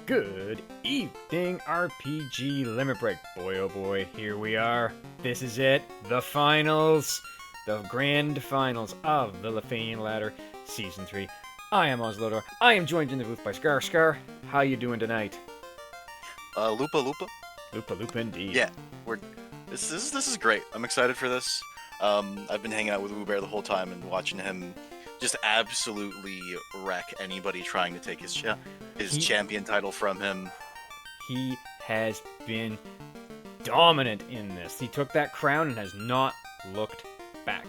Good evening, RPG Limit Break. Boy, oh boy, here we are. This is it. The finals. The grand finals of the Lefeinian Ladder, Season 3. I am Oslodor. I am joined in the booth by Scar. Scar, how you doing tonight? Lupa Lupa? Lupa Lupa indeed. Yeah, this is great. I'm excited for this. I've been hanging out with Bear the whole time and watching him just absolutely wreck anybody trying to take his champion title from him. He has been dominant in this. He took that crown and has not looked back.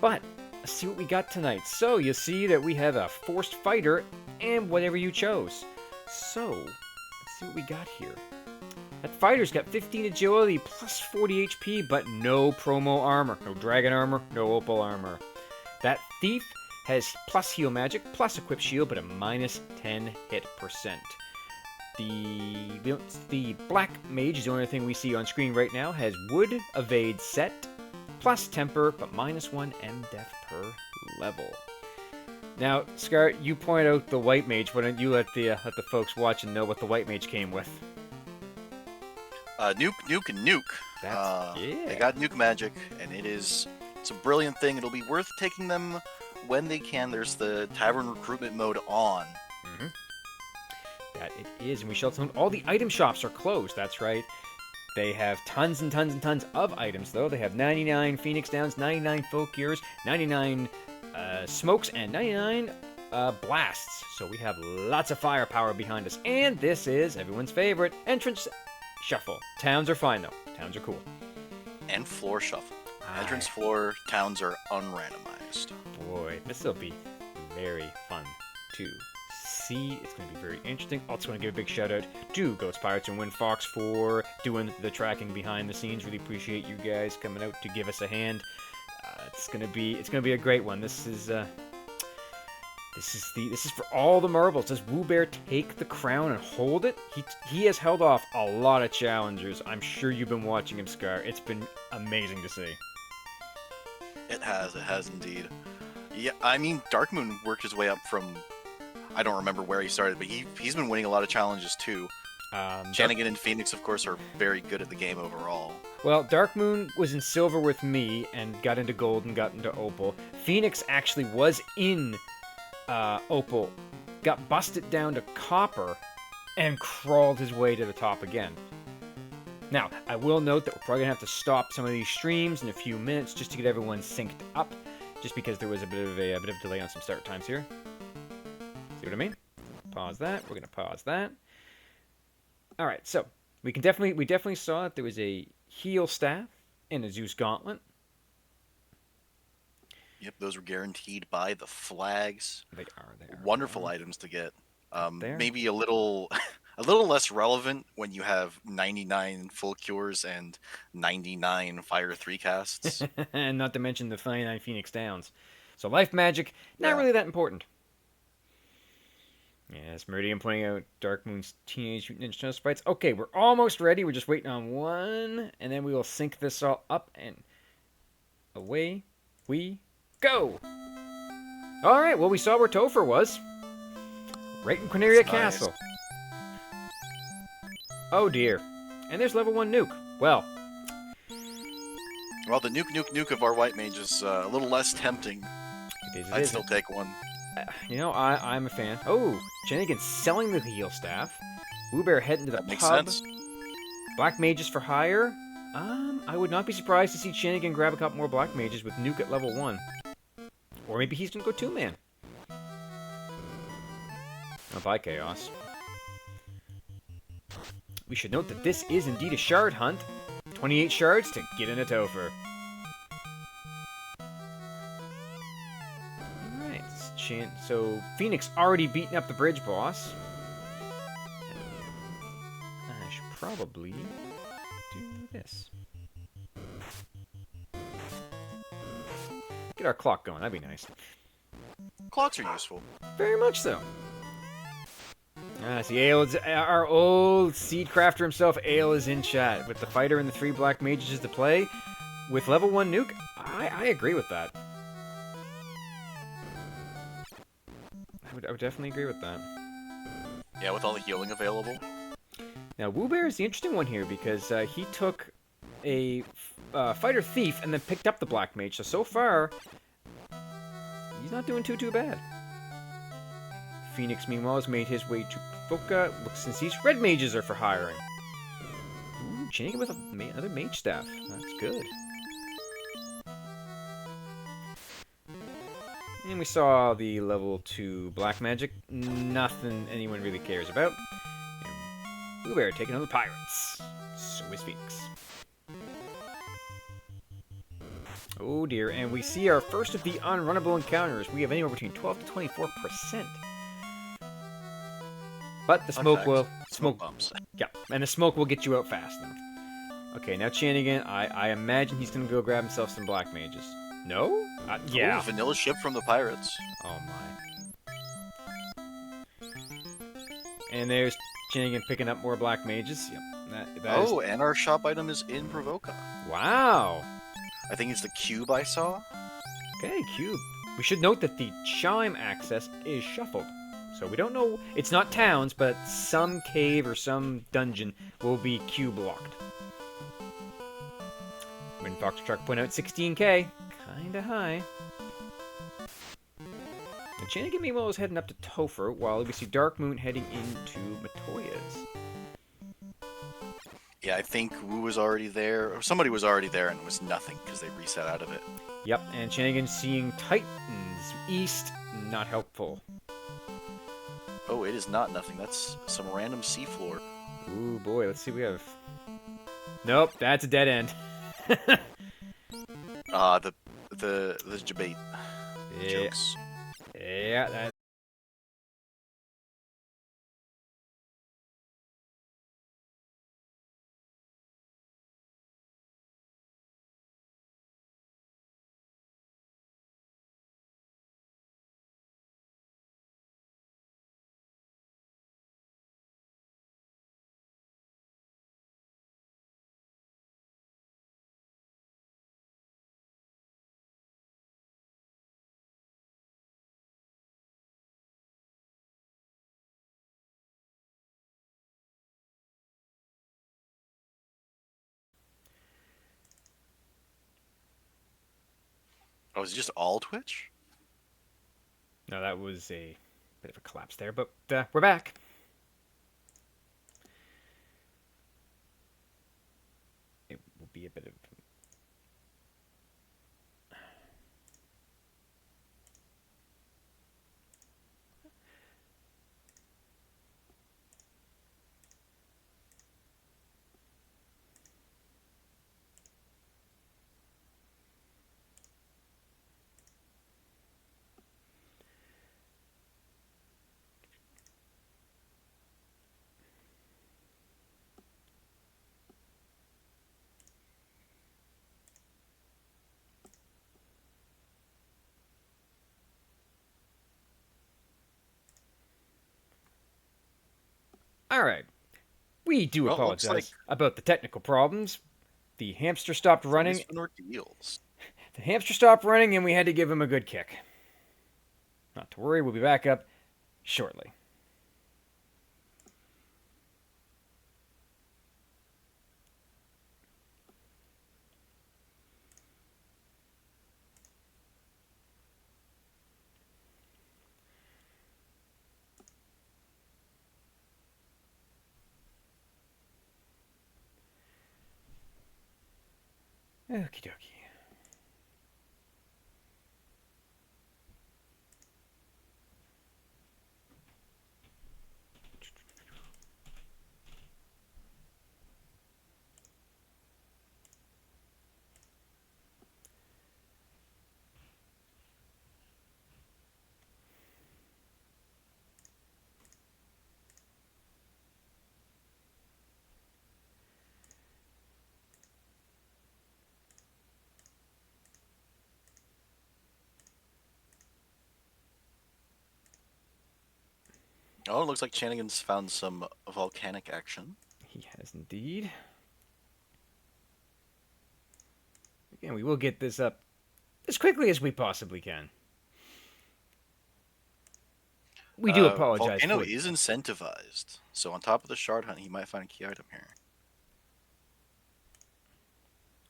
But let's see what we got tonight. So you see that we have a forced fighter and whatever you chose. So let's see what we got here. That fighter's got 15 agility plus 40 HP, but no promo armor. No dragon armor, no opal armor. That thief has plus heal magic, plus equip shield, but a minus 10 hit percent. The black mage is the only thing we see on screen right now, has wood evade set, plus temper, but minus 1 M death per level. Now, Scar, you point out the white mage. Why don't you let the folks watching know what the white mage came with? Nuke, nuke, and nuke. Yeah. They got nuke magic, and it's a brilliant thing. It'll be worth taking them when they can. There's the tavern recruitment mode on. Mm-hmm. That it is, and we shall tell them all the item shops are closed. That's right. They have tons and tons and tons of items, though. They have 99 Phoenix Downs, 99 Folk Gears, 99 Smokes, and 99 Blasts. So we have lots of firepower behind us. And this is everyone's favorite entrance shuffle. Towns are fine, though. Towns are cool. And floor shuffle. Entrance floor towns are unrandomized. Boy, this will be very fun to see. It's going to be very interesting. Also want to give a big shout out to Ghost Pirates and Windfox for doing the tracking behind the scenes. Really appreciate you guys coming out to give us a hand. It's gonna be a great one. This is for all the marbles. Does Bear take the crown and hold it? He has held off a lot of challengers. I'm sure you've been watching him, Scar. It's been amazing to see. It has indeed. Yeah, I mean, Darkmoon worked his way up from, I don't remember where he started, but he's been winning a lot of challenges too. Shanigan and Phoenix, of course, are very good at the game overall. Well, Darkmoon was in silver with me and got into gold and got into opal. Phoenix actually was in opal, got busted down to copper, and crawled his way to the top again. Now, I will note that we're probably going to have to stop some of these streams in a few minutes just to get everyone synced up, just because there was a bit of a delay on some start times here. See what I mean? Pause that. We're going to pause that. All right, so we definitely saw that there was a heal staff and a Zeus gauntlet. Yep, those were guaranteed by the flags. They are. Wonderful items to get. Maybe a little less relevant when you have 99 full cures and 99 fire 3 casts. And not to mention the 99 Phoenix Downs. So life magic, not really that important. Yes, Meridian pointing out Darkmoon's Teenage Mutant Ninja Turtles fights. Okay, we're almost ready. We're just waiting on one, and then we will sync this all up, and away we go. All right, well, we saw where Topher was. Right in Quinaria Castle. Oh, dear. And there's level 1 nuke. Well, the nuke of our white mage is a little less tempting. I'd still take one. I'm a fan. Oh, Shanigan selling the heal staff. Bear heading to the pub. Makes sense. Black mages for hire. I would not be surprised to see Shanigan grab a couple more black mages with nuke at level 1. Or maybe he's going to go 2-man. Oh, bye, Chaos. We should note that this is indeed a shard hunt. 28 shards to get in a Topher. Alright, so Phoenix already beaten up the bridge boss. I should probably do this. Get our clock going, that'd be nice. Clocks are useful. Very much so. See, Ale, our old seed crafter himself, Ale, is in chat. With the fighter and the 3 black mages to play, with level 1 nuke, I agree with that. I would definitely agree with that. Yeah, with all the healing available. Now, Woo Bear is the interesting one here because he took a fighter thief and then picked up the Black Mage. So far, he's not doing too bad. Phoenix, meanwhile, has made his way to Boca. Looks since these red mages are for hiring. Ooh, chaining with another mage staff. That's good. And we saw the level 2 black magic. Nothing anyone really cares about. Blue Bear taking on the pirates. So is Phoenix. Oh dear, and we see our first of the unrunnable encounters. We have anywhere between 12 to 24%. But the smoke will... Smoke bumps. Yeah, and the smoke will get you out fast, though. Okay, now Chanigan, I imagine he's gonna go grab himself some black mages. No? Yeah. Ooh, vanilla ship from the pirates. Oh my. And there's Chanigan picking up more black mages. Yep. Oh, and our shop item is in Provoca. Wow. I think it's the cube I saw. Okay, cube. We should note that the chime access is shuffled. So we don't know, it's not towns, but some cave or some dungeon will be cube locked. When Fox Truck point out 16k, kinda high. And Chanigan meanwhile is heading up to Topher, while we see Dark Moon heading into Matoya's. Yeah, I think Wu was already there, or somebody was already there, and it was nothing because they reset out of it. Yep, and Chanigan seeing Titans east, not helpful. Oh, it is not nothing. That's some random seafloor. Ooh boy, let's see what we have. Nope, that's a dead end. The debate jokes. Yeah, that. Oh, is it just all Twitch? No, that was a bit of a collapse there, but we're back. It will be a bit of... Alright. We do apologize about the technical problems. The hamster stopped running. The hamster stopped running and we had to give him a good kick. Not to worry, we'll be back up shortly. Okie dokie. Oh, it looks like Chanigan's found some volcanic action. He has indeed. Again, we will get this up as quickly as we possibly can. We do apologize. Volcano is incentivized, so on top of the shard hunt, he might find a key item here.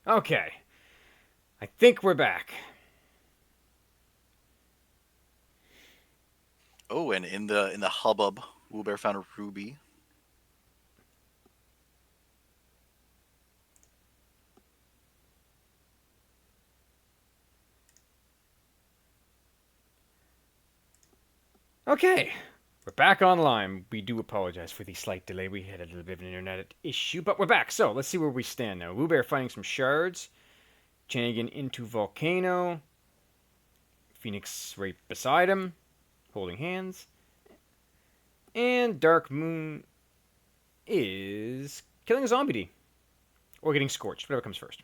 Okay. I think we're back. Oh, and in the hubbub, Woobear found a ruby. Okay. We're back online. We do apologize for the slight delay. We had a little bit of an internet issue, but we're back. So, let's see where we stand now. Woobear finding some shards. Chanigan into Volcano. Phoenix right beside him, holding hands. And Dark Moon is killing a zombie D. Or getting scorched, whatever comes first.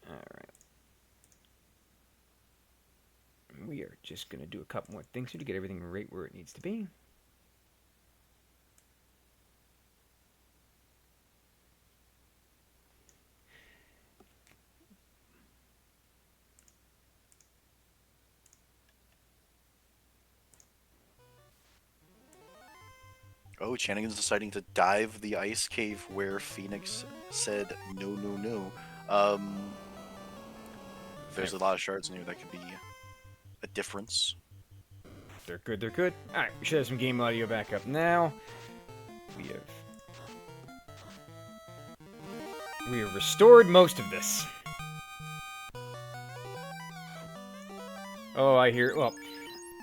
Alright. We are just going to do a couple more things here to get everything right where it needs to be. Oh, Chanigan's deciding to dive the ice cave where Phoenix said no, no, no. There's a lot of shards in here that could be a difference. They're good, they're good. Alright, we should have some game audio back up now. We have restored most of this. Oh, I hear... Well,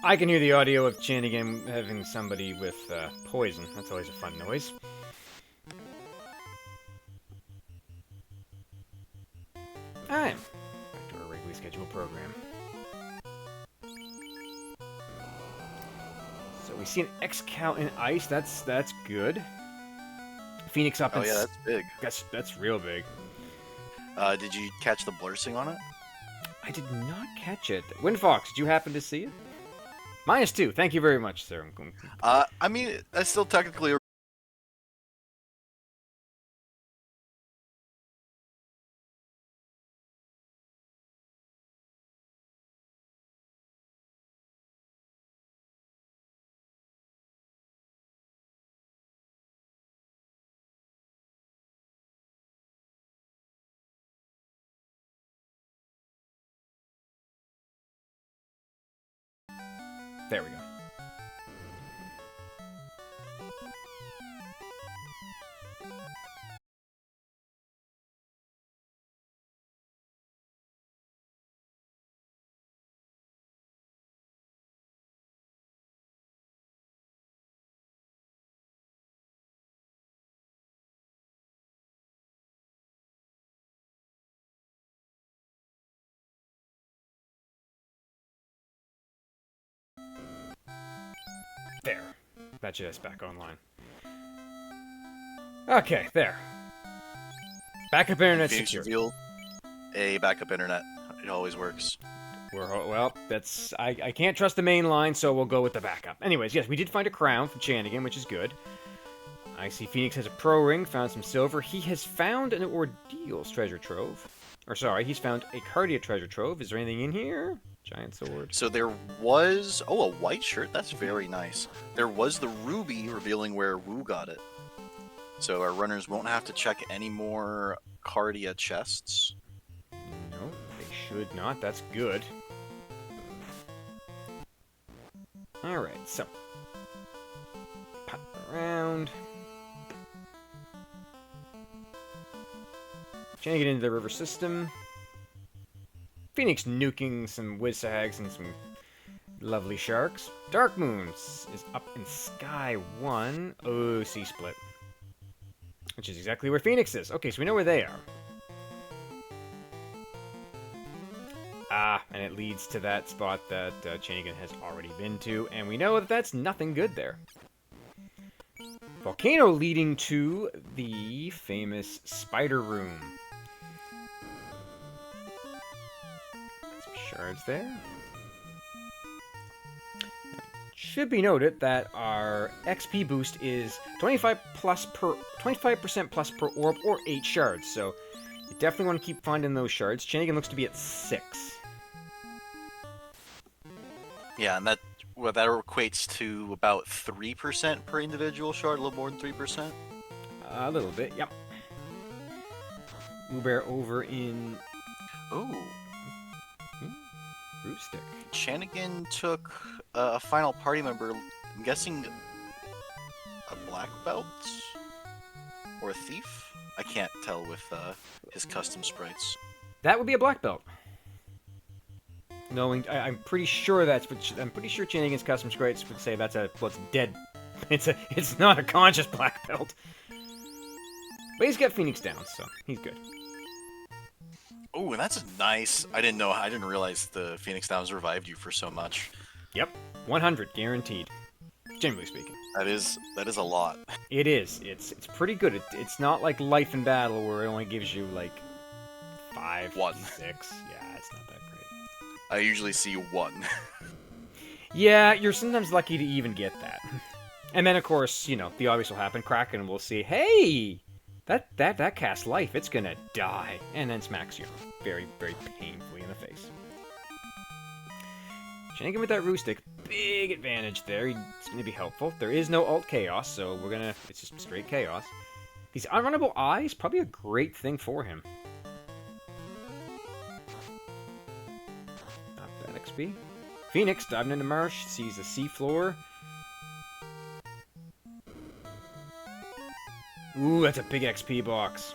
I can hear the audio of Chanigan having somebody with poison. That's always a fun noise. Alright. Back to our regularly scheduled program. So we see an X-Cal in ice. That's good. Phoenix up in... Oh yeah, that's big. That's real big. Did you catch the blursing on it? I did not catch it. Windfox, did you happen to see it? -2. Thank you very much, sir. I mean, that's still technically a... There we go. There. That should us back online. Okay, there. Backup internet Phoenix secure. revealed a backup internet. It always works. Well, that's... I can't trust the main line, so we'll go with the backup. Anyways, yes, we did find a crown from Chanigan, which is good. I see Phoenix has a pro ring, found some silver. He has found an Ordeal's treasure trove. Or sorry, he's found a Cardia treasure trove. Is there anything in here? Giant sword. So there was... Oh, a white shirt? That's very nice. There was the ruby revealing where Wu got it. So our runners won't have to check any more Cardia chests. No, they should not. That's good. Alright, so. Pop around. Trying to get into the river system. Phoenix nuking some Wizhags and some lovely sharks. Dark Moons is up in Sky 1. Oh, C-Split. Which is exactly where Phoenix is. Okay, so we know where they are. Ah, and it leads to that spot that Chanigan has already been to, and we know that that's nothing good there. Volcano leading to the famous Spider Room. Some shards there. Should be noted that our XP boost is 25% plus per orb or 8 shards, so it definitely want to keep finding those shards. Chanigan looks to be at 6. Yeah, and that equates to about 3% per individual shard, a little more than 3%. A little bit, yep. Uber over in... Ooh. Rootstick. Chanigan took a final party member, I'm guessing a black belt? Or a thief? I can't tell with his custom sprites. That would be a black belt. Knowing, I'm pretty sure that's what... I'm pretty sure Chanigan's custom sprites would say that's it's dead. It's not a conscious black belt. But he's got Phoenix down, so he's good. Oh, and that's nice. I didn't realize the Phoenix Downs revived you for so much. Yep, 100 guaranteed. Generally speaking. That is a lot. It is. It's pretty good. It's not like Life in Battle where it only gives you like 5, 1, 6. Yeah, it's not that great. I usually see 1. Yeah, you're sometimes lucky to even get that. And then of course, you know, the obvious will happen. Kraken will see, hey, that casts life. It's gonna die, and then smacks you very, very painfully in the face. Chanigan with that Rootstick, big advantage there. It's gonna be helpful. There is no alt chaos, so it's just straight chaos. These unrunnable eyes, probably a great thing for him. Not bad XP. Phoenix diving into marsh, sees the seafloor. Ooh, that's a big XP box.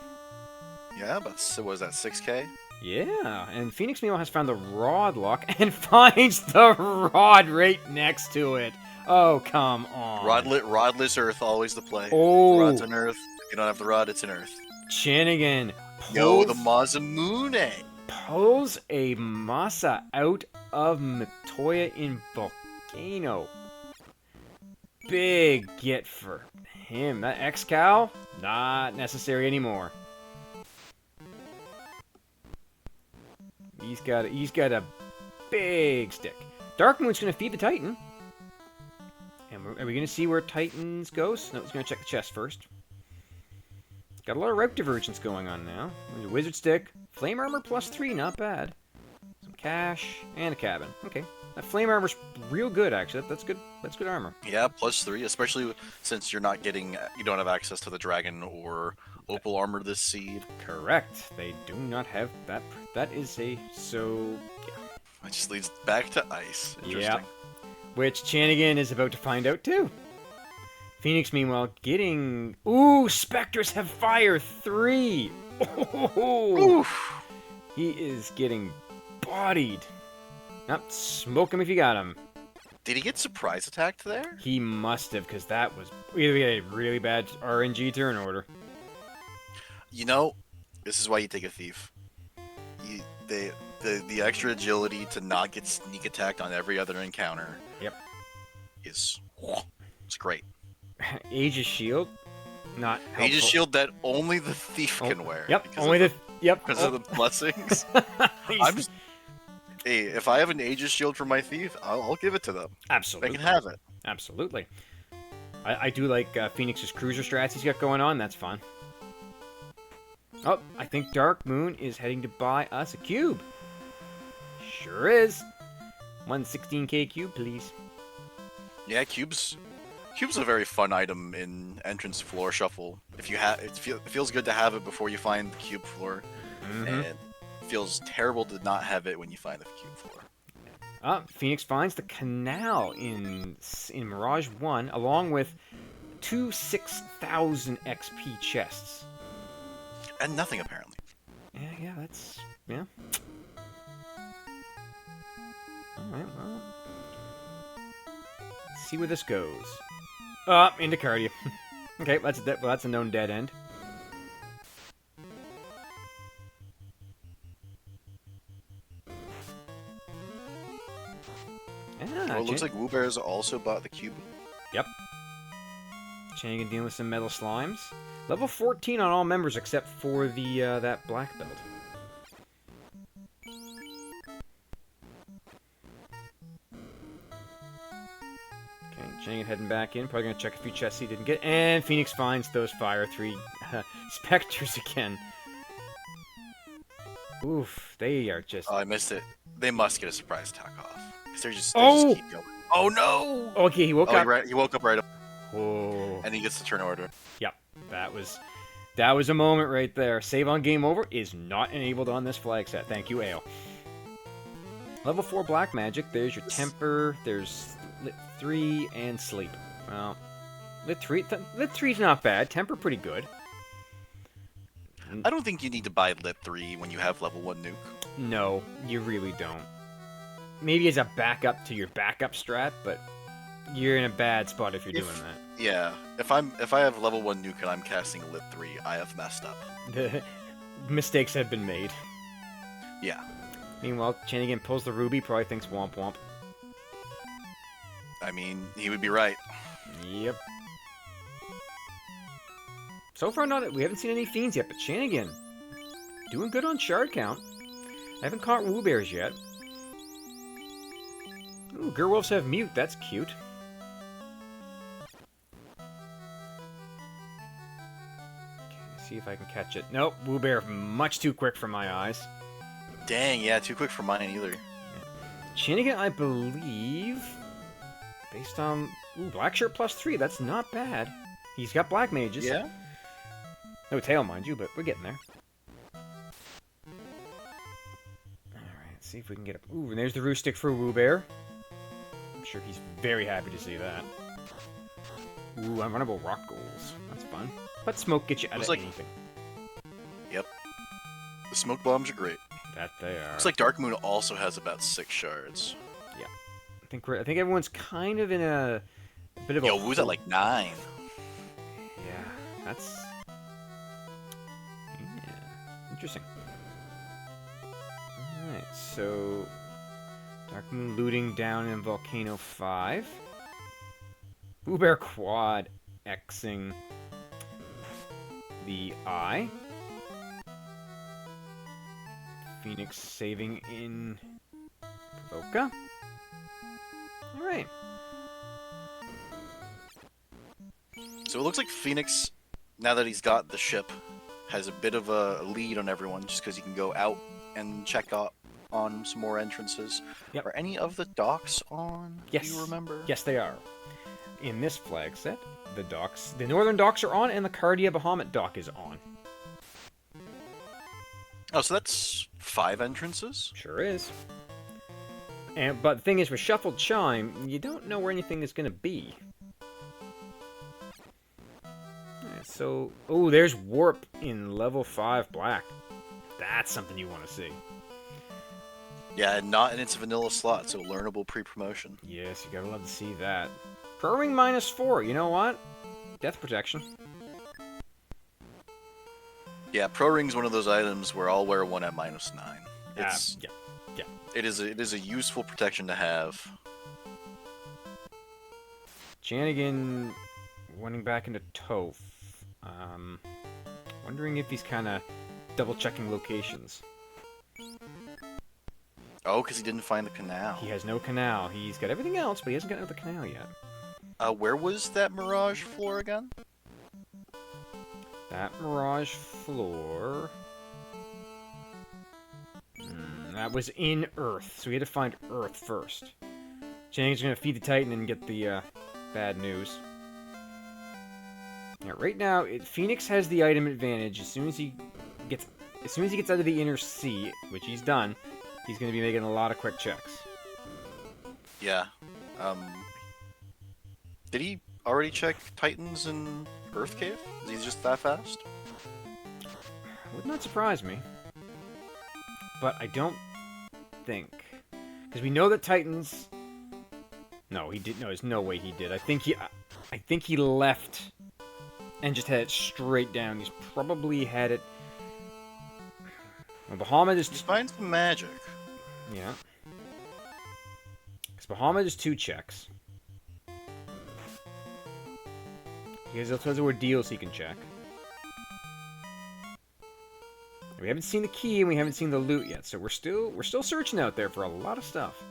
Yeah, but so was that 6K? Yeah, and Phoenix meanwhile has found the rod lock and finds the rod right next to it. Oh, come on. Rodless Earth, always the play. Oh. The rod's an Earth. If you don't have the rod, it's an Earth. Chanigan Yo, the Mazamune! Pulls a Masa out of Matoya in Volcano. Big get for him. That X-Cow, not necessary anymore. He's got a big stick. Darkmoon's gonna feed the Titan. And are we gonna see where Titans goes? No, he's gonna check the chest first. Got a lot of route divergence going on now. There's a wizard stick, flame armor +3, not bad. Some cash and a cabin. Okay, that flame armor's real good actually. That's good. That's good armor. Yeah, +3, especially since you don't have access to the dragon or opal armor this seed. Correct. They do not have that. That is yeah. It just leads back to ice. Interesting. Yeah. Which Chanigan is about to find out too. Phoenix, meanwhile, getting... Ooh, Spectres have fire 3! Oof. He is getting bodied. Nope, smoke him if you got him. Did he get surprise attacked there? He must have, because that was either a really bad RNG turn order. You know, this is why you take a thief. The extra agility to not get sneak attacked on every other encounter. Yep. It's great. Aegis Shield, not helpful. Aegis Shield that only the thief can wear. Yep, because of the blessings. Hey, if I have an Aegis Shield for my thief, I'll give it to them. Absolutely. They can have it. Absolutely. I do like Phoenix's cruiser strats he's got going on. That's fun. Oh, I think Darkmoon is heading to buy us a cube. Sure is. 116k cube, please. Yeah, cubes a very fun item in entrance floor shuffle. If you it feels good to have it before you find the cube floor, and it feels terrible to not have it when you find the cube floor. Phoenix finds the canal in Mirage 1, along with 2 6,000 XP chests. And nothing, apparently. Yeah, that's... yeah. Alright, well... Let's see where this goes. Into Cardia. Okay, that's a known dead end. Well, it looks like Woobear's also bought the cube. Yep. Chanigan dealing with some metal slimes. Level 14 on all members except for the that black belt. Okay, Chanigan heading back in. Probably gonna check a few chests he didn't get. And Phoenix finds those Fire 3 Spectres again. Oof, they are just... Oh, I missed it. They must get a surprise attack off. 'Cause they just keep going. Oh, no! Okay, he woke up. He woke up right up. Oh. And he gets the turn order. Yep, that was a moment right there. Save on game over is not enabled on this flag set. Thank you, Ale. Level 4 black magic. There's your temper. There's lit 3 and sleep. Well, lit 3's not bad. Temper pretty good. I don't think you need to buy lit 3 when you have level 1 nuke. No, you really don't. Maybe as a backup to your backup strat, but you're in a bad spot if you're doing that. Yeah, if I have level 1 nuke and I'm casting lit 3, I have messed up. The mistakes have been made. Yeah. Meanwhile, Chanigan pulls the ruby, probably thinks womp womp. I mean, he would be right. Yep. So far, we haven't seen any fiends yet, but Chanigan doing good on shard count. I haven't caught woo bears yet. Ooh, Gerwolves have mute. That's cute. Okay, let's see if I can catch it. Nope, woo bear much too quick for my eyes. Dang, yeah, too quick for mine either. Chanigan, I believe, based on black shirt +3. That's not bad. He's got black mages. Yeah. No tail, mind you, but we're getting there. Alright, let's see if we can get up. Ooh, and there's the roost stick for Woo Bear. I'm sure he's very happy to see that. Ooh, unrunnable rock goals. That's fun. But smoke gets you out of anything. Yep. The smoke bombs are great. That they are. Looks like Dark Moon also has about 6 shards. Yeah. I think everyone's kind of in a bit of a... Yo, Woo's at like 9. Yeah, that's... interesting. Alright, so... Dark Moon looting down in Volcano 5. Woo Bear quad Xing the Eye. Phoenix saving in Provoca. Alright. So it looks like Phoenix, now that he's got the ship, has a bit of a lead on everyone just because he can go out and check out on some more entrances. Yep. Are any of the docks on? Yes. Do you remember? Yes, they are. In this flag set, the northern docks are on and the Cardia Bahamut dock is on. Oh, so that's 5 entrances? Sure is. But the thing is, with Shuffled Chime, you don't know where anything is going to be. Alright, so... Oh, there's Warp in level 5 black. That's something you want to see. Yeah, not in its vanilla slot, so learnable pre-promotion. Yes, you gotta love to see that. Pro Ring -4, you know what? Death protection. Yeah, Pro Ring's one of those items where I'll wear one at -9. It's yeah. It is a useful protection to have. Chanigan running back into Toph. Wondering if he's kind of double-checking locations. Oh, because he didn't find the canal. He has no canal. He's got everything else, but he hasn't gotten to the canal yet. Where was that Mirage floor again? That Mirage floor... that was in Earth, so we had to find Earth first. Chang's gonna feed the Titan and get the bad news. Yeah, right now, Phoenix has the item advantage. As soon as he gets out of the inner sea, which he's done, he's gonna be making a lot of quick checks. Yeah. Did he already check Titans and Earth Cave? Is he just that fast? Would not surprise me. But I don't think... Because we know that Titans... No, he did. No, there's no way he did. I think he left and just had it straight down. He's probably had it... Well, Bahamut is... Just find some magic. Yeah. Because Bahamut is 2 checks. He has those ordeals he can check. We haven't seen the key and we haven't seen the loot yet, so we're still searching out there for a lot of stuff.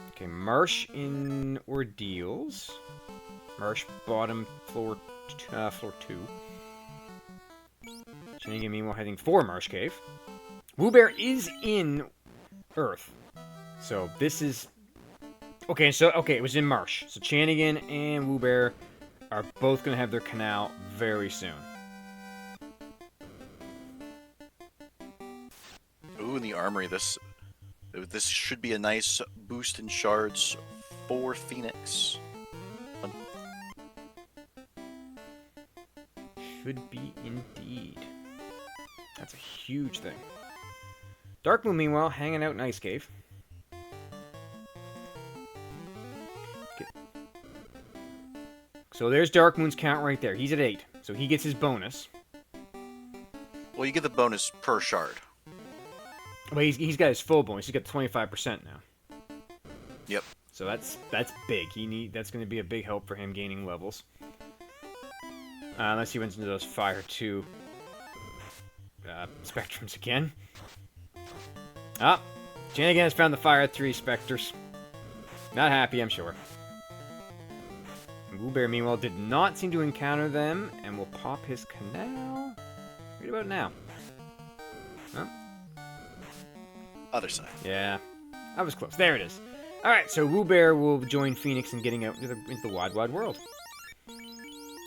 Okay, Marsh in ordeals. Marsh bottom floor 2. Shenanigan, meanwhile, heading for Marsh Cave. Woobear is in Earth. So this is... Okay, it was in Marsh. So Chanigan and Woobear are both going to have their canal very soon. Ooh, in the armory, this should be a nice boost in shards for Phoenix. Should be indeed. That's a huge thing. Darkmoon, meanwhile, hanging out in Ice Cave. Okay. So there's Darkmoon's count right there. He's at 8. So he gets his bonus. Well, you get the bonus per shard. Well, he's got his full bonus. He's got 25% now. Yep. So that's big. That's going to be a big help for him gaining levels. Unless he runs into those Fire 2 Spectrums again. Ah, Chanigan has found the Fire 3 Specters. Not happy, I'm sure. Woobear, meanwhile, did not seem to encounter them, and will pop his canal right about now. Huh? Other side. Yeah, I was close. There it is. Alright, so Woobear will join Phoenix in getting out into the wide, wide world.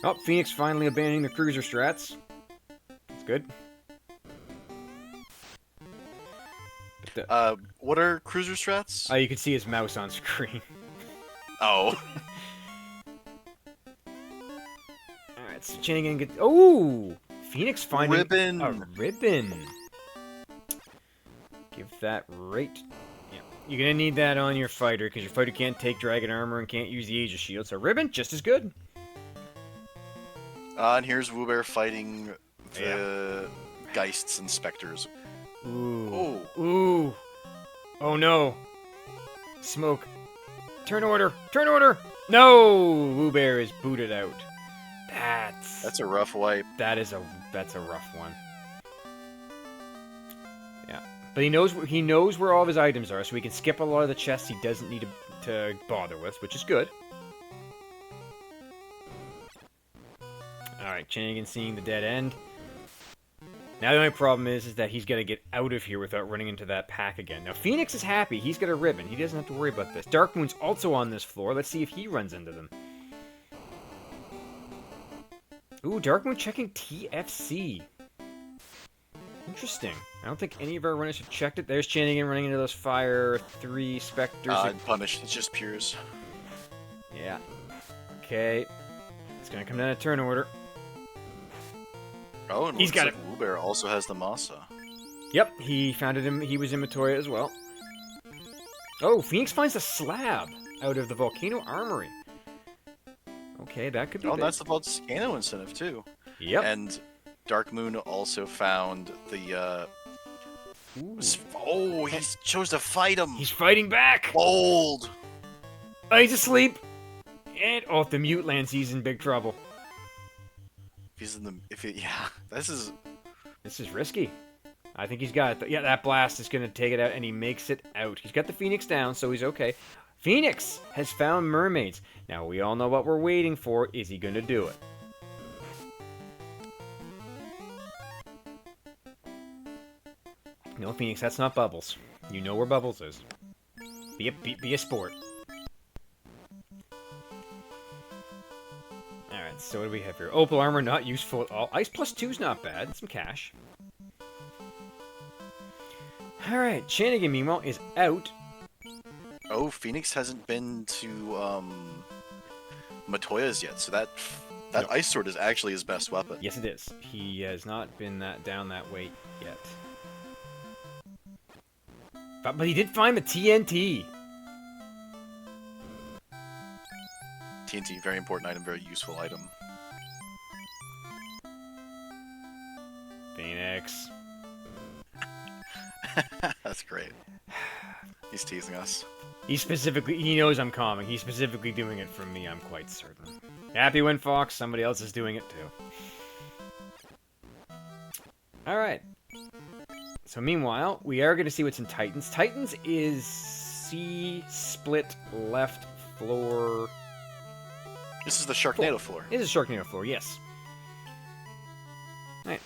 Oh, Phoenix finally abandoning the cruiser strats. That's good. What are cruiser strats? You can see his mouse on screen. Oh. Alright, so Chanigan gets... Oh! Phoenix finding ribbon. A ribbon. Give that right... Yeah. You're gonna need that on your fighter, because your fighter can't take dragon armor and can't use the Aegis shield, so ribbon, just as good. And here's Woobear fighting the Geists and Specters. Ooh. Oh. Ooh. Oh no. Smoke. Turn order. Turn order. No. Woobear is booted out. That's a rough wipe. That's a rough one. Yeah. But he knows where all of his items are, so he can skip a lot of the chests he doesn't need to bother with, which is good. Alright, Chanigan seeing the dead end. Now the only problem is that he's got to get out of here without running into that pack again. Now Phoenix is happy. He's got a ribbon. He doesn't have to worry about this. Darkmoon's also on this floor. Let's see if he runs into them. Ooh, Darkmoon checking TFC. Interesting. I don't think any of our runners have checked it. There's Chanigan running into those Fire 3 Specters. Punished. It's just Pures. Yeah. Okay. It's going to come down to turn order. Oh, and he's got it. Woobear also has the Masa. Yep, he found it. He was in Matoya as well. Oh, Phoenix finds a slab out of the Volcano Armory. Okay, that could be big. That's the Volcano incentive, too. Yep. And Darkmoon also found the, Oh, he chose to fight him! He's fighting back! Bold! Oh, he's asleep! And, if the mute lands, he's in big trouble. He's in the... Yeah, this is risky. I think he's got it. Yeah, that blast is going to take it out, and he makes it out. He's got the Phoenix down, so he's okay. Phoenix has found mermaids. Now, we all know what we're waiting for. Is he going to do it? No, Phoenix, that's not Bubbles. You know where Bubbles is. Be a sport. Alright, so what do we have here? Opal armor, not useful at all. Ice plus 2's not bad. Some cash. Alright, Chanigan, meanwhile, is out. Oh, Phoenix hasn't been to, Matoya's yet, so that Ice Sword is actually his best weapon. Yes, it is. He has not been down that way yet. But he did find the TNT. TNT, very important item, very useful item. Phoenix. That's great. He's teasing us. He knows I'm coming. He's specifically doing it for me, I'm quite certain. Happy Win Fox, somebody else is doing it too. Alright. So meanwhile, we are going to see what's in Titans. Titans is C-split left floor... This is the Sharknado floor. It is a Sharknado floor, yes. Alright.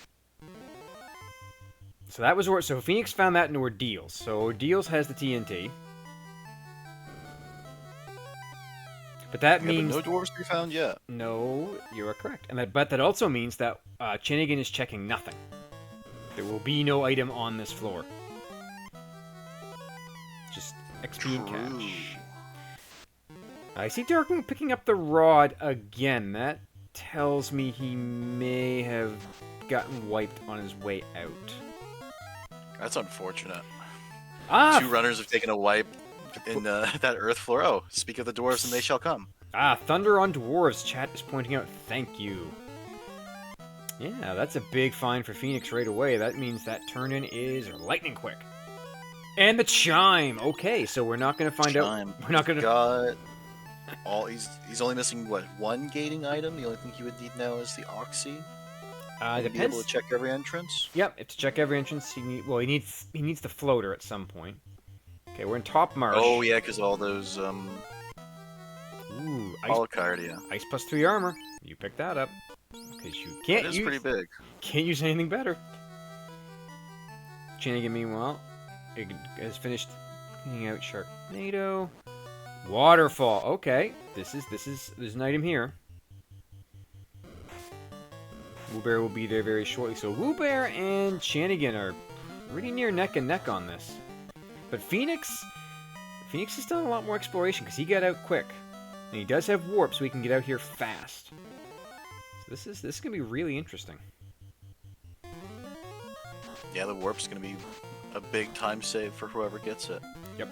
So that was so Phoenix found that in Ordeals. So Ordeals has the TNT. But that means... but no dwarves to be found yet. No, you are correct. But that also means that Chinigan is checking nothing. There will be no item on this floor. Just XP and cash. I see Darkmoon picking up the rod again. That tells me he may have gotten wiped on his way out. That's unfortunate. 2 runners have taken a wipe in that earth floor. Oh, speak of the dwarves and they shall come. Thunder on dwarves. Chat is pointing out. Thank you. Yeah, that's a big find for Phoenix right away. That means that turn-in is lightning quick. And the chime. Okay, so we're not going to find out. We're not going to. He's only missing what, 1 gating item. The only thing he would need now is the Oxy. Depends. Be able to check every entrance. Yep, to check every entrance, he needs the floater at some point. Okay, we're in top marsh. Oh yeah, because all those Holocardia. Ice plus 3 armor. You picked that up because you can't. It is pretty big. Can't use anything better. Chinigan, meanwhile, has finished cleaning out Sharknado. Waterfall. Okay, there's an item here. Woobear will be there very shortly. So Woobear and Chanigan are pretty near neck and neck on this. But Phoenix has done a lot more exploration because he got out quick. And he does have warp, so he can get out here fast. So this is gonna be really interesting. Yeah, the warp's gonna be a big time save for whoever gets it. Yep.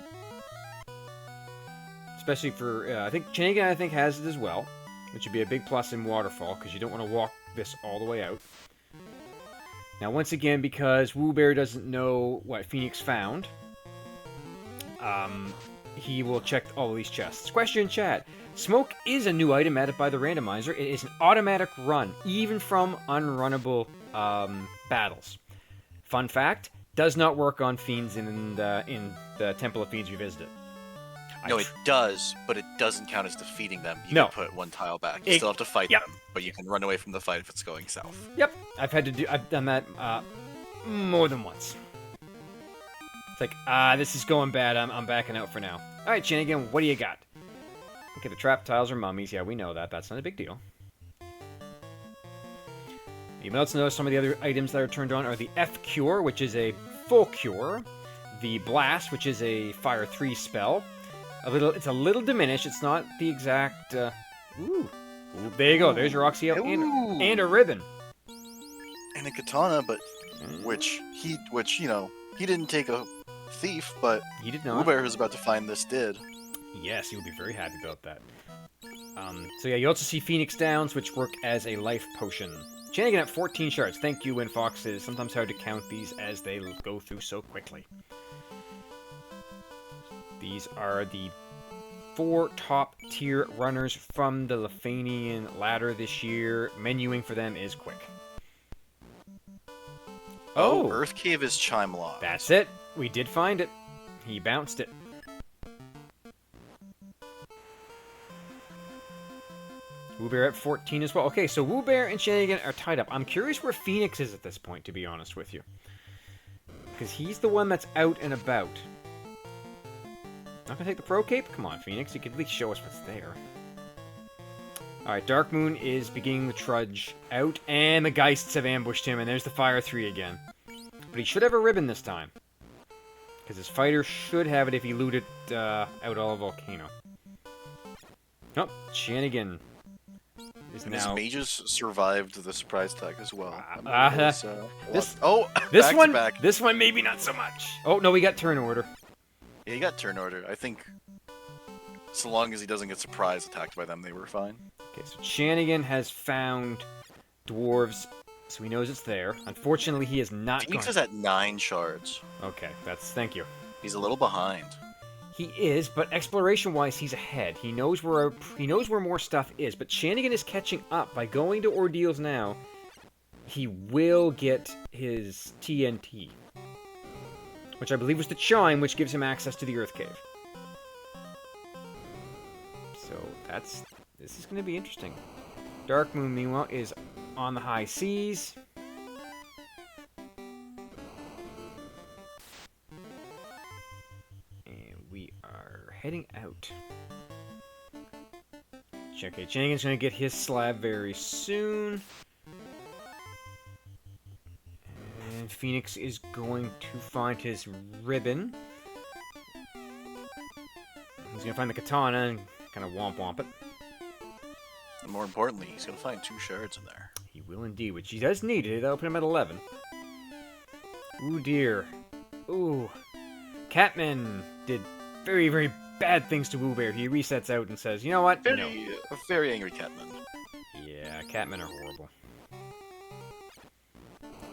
Especially for I think Chanigan has it as well, which would be a big plus in Waterfall because you don't want to walk this all the way out. Now, once again, because Woobear doesn't know what Phoenix found, he will check all of these chests. Question in chat. Smoke is a new item added by the randomizer. It is an automatic run, even from unrunnable battles. Fun fact, does not work on fiends in the Temple of Fiends you visited. No, it does, but it doesn't count as defeating them. You can put 1 tile back. You still have to fight them, but you can run away from the fight if it's going south. Yep, I've done that more than once. It's like, this is going bad. I'm backing out for now. All right, Chanigan, what do you got? Okay, the trap tiles are mummies. Yeah, we know that. That's not a big deal. You may also notice some of the other items that are turned on are the F Cure, which is a full cure. The Blast, which is a Fire 3 spell. It's a little diminished. It's not the exact. Ooh, there you go. There's your Oxy and a ribbon. And a katana, but which he didn't take a thief, but he did not. Woobear, who's about to find this, did. Yes, he would be very happy about that. So yeah, you also see Phoenix Downs, which work as a life potion. Chanigan at 14 shards. Thank you, Winfox. It is sometimes hard to count these as they go through so quickly. These are the 4 top-tier runners from the Lefeinian ladder this year. Menuing for them is quick. Oh, Earth Cave is chime locked. That's it. We did find it. He bounced it. Woobear at 14 as well. Okay, so Woobear and Chanigan are tied up. I'm curious where Phoenix is at this point, to be honest with you. Because he's the one that's out and about. Not gonna take the Pro Cape? Come on, Phoenix. You can at least show us what's there. Alright, Darkmoon is beginning to trudge out, and the Geists have ambushed him, and there's the Fire 3 again. But he should have a ribbon this time. Because his fighter should have it if he looted out all of Volcano. Oh, Chanigan is and now... his mages survived the surprise attack as well. This one maybe not so much. Oh, no, we got turn order. Yeah, he got turn order. I think so long as he doesn't get surprise attacked by them, they were fine. Okay, so Chanigan has found dwarves, so he knows it's there. Unfortunately, he is not. Phoenix is at 9 shards. Okay, thank you. He's a little behind. He is, but exploration-wise, he's ahead. He knows where more stuff is. But Chanigan is catching up by going to Ordeals now. He will get his TNT. Which I believe was the chime, which gives him access to the Earth Cave. So this is going to be interesting. Darkmoon, meanwhile, is on the high seas. heading out. Okay, Shanigan's gonna get his slab very soon. And Phoenix is going to find his ribbon. He's gonna find the katana and kind of womp it. And more importantly, he's gonna find 2 shards in there. He will indeed, which he does need. That'll put him at 11. Ooh dear. Ooh. Catman did very, very bad things to Woo Bear. He resets out and says, you know what? A No. very angry Catman. Yeah, Catmen are horrible.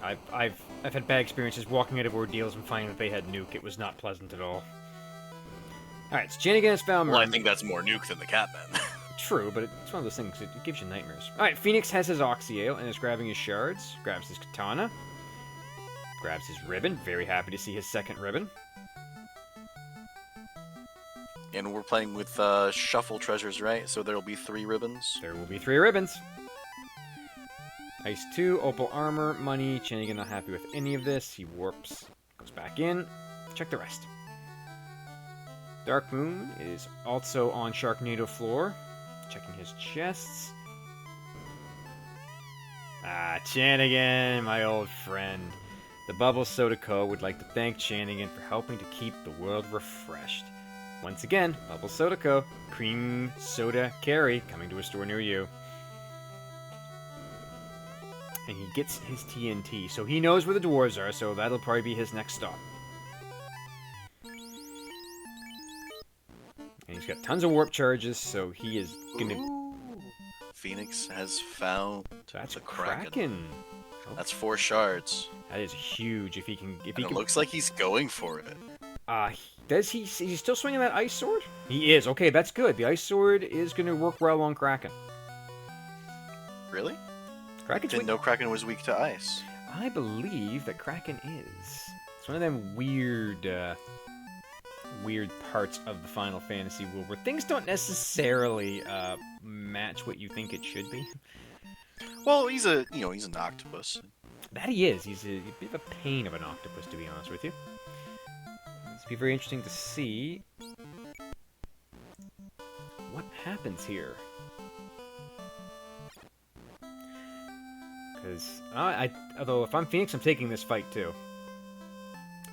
I've had bad experiences walking out of ordeals and finding that they had nuke. It was not pleasant at all. Alright, so Shanigan has found Well, I think that's more nuke than the Catman. True, but it's one of those things, it gives you nightmares. Alright, Phoenix has his Oxyale and is grabbing his shards, grabs his katana, grabs his ribbon, very happy to see his second ribbon. And we're playing with shuffle treasures, right? So there'll be 3 ribbons. There will be 3 ribbons. Ice 2, Opal Armor, Money. Shanigan not happy with any of this. He warps, goes back in. Check the rest. Dark Moon is also on Sharknado floor, checking his chests. Ah, Shanigan, my old friend. The Bubble Soda Co. would like to thank Shanigan for helping to keep the world refreshed. Once again, Bubble Soda Co. Cream Soda Carry coming to a store near you. And he gets his TNT, so he knows where the dwarves are, so that'll probably be his next stop. And he's got tons of warp charges, so he is gonna... Ooh. Phoenix has found That's the Kraken. Oh, That's 4 shards. that is huge. If he can... If And it looks like he's going for it. Does he... Is he still swinging that ice sword? He is. Okay, that's good. The ice sword is going to work well on Kraken. Really? Kraken's Didn't weak. know Kraken was weak to ice. I believe that Kraken is. It's one of them weird... weird parts of the Final Fantasy world where things don't necessarily match what you think it should be. Well, he's an octopus. That he is. He's a bit of a pain of an octopus, to be honest with you. It'll be very interesting to see what happens here. Because, although if I'm Phoenix, I'm taking this fight too.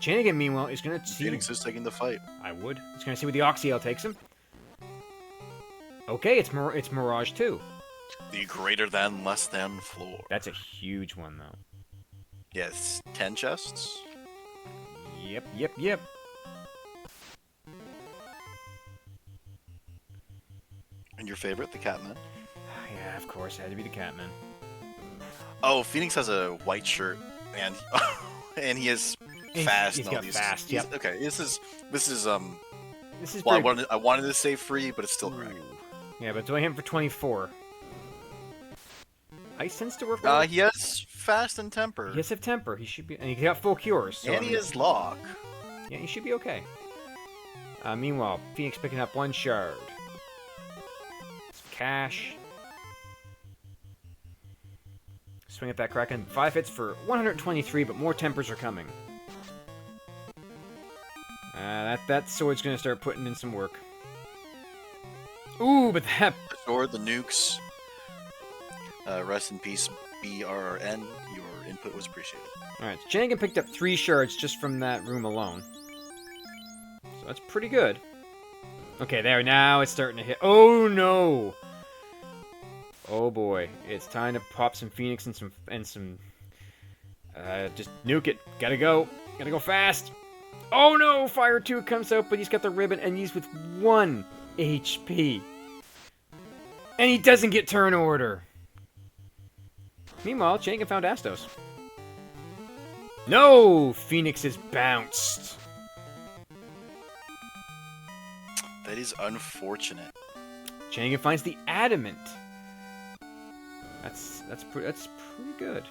Shanigan, meanwhile, is going to see... Phoenix is taking the fight. I would. He's going to see where the Oxyale takes him. Okay, it's Mirage 2. The greater than, less than floor. That's a huge one, though. Yes, 10 chests. Yep. And your favorite, the Catman? Yeah, of course, it had to be the Catman. Oh, Phoenix has a white shirt, and and he is fast. He's and all got these. fast, yep. Okay, this is This is well, very... I wanted to say free, but it's still Ooh. Kraken. Yeah, but do I hit him for 24? Ice tends to work well. He has fast and temper. He has a temper. He should be... And he got full cures. So And he has lock. Yeah, he should be okay. Meanwhile, Phoenix picking up 1 shard. Some cash. Swing at that Kraken. 5 hits for 123, but more tempers are coming. That sword's gonna start putting in some work. Ooh, but that... The sword, the nukes. Rest in peace, BRN. Your input was appreciated. Alright, so Shanigan picked up 3 shards just from that room alone. So that's pretty good. Okay, there, now it's starting to hit. Oh, no! Oh, boy. It's time to pop some Phoenix and some... just nuke it. Gotta go. Gotta go fast. Oh, no! Fire 2 comes out, but he's got the ribbon, and he's with 1 HP. And he doesn't get turn order. Meanwhile, Shanigan found Astos. No! Phoenix is bounced. That is unfortunate. Shanigan finds the adamant. That's pretty good.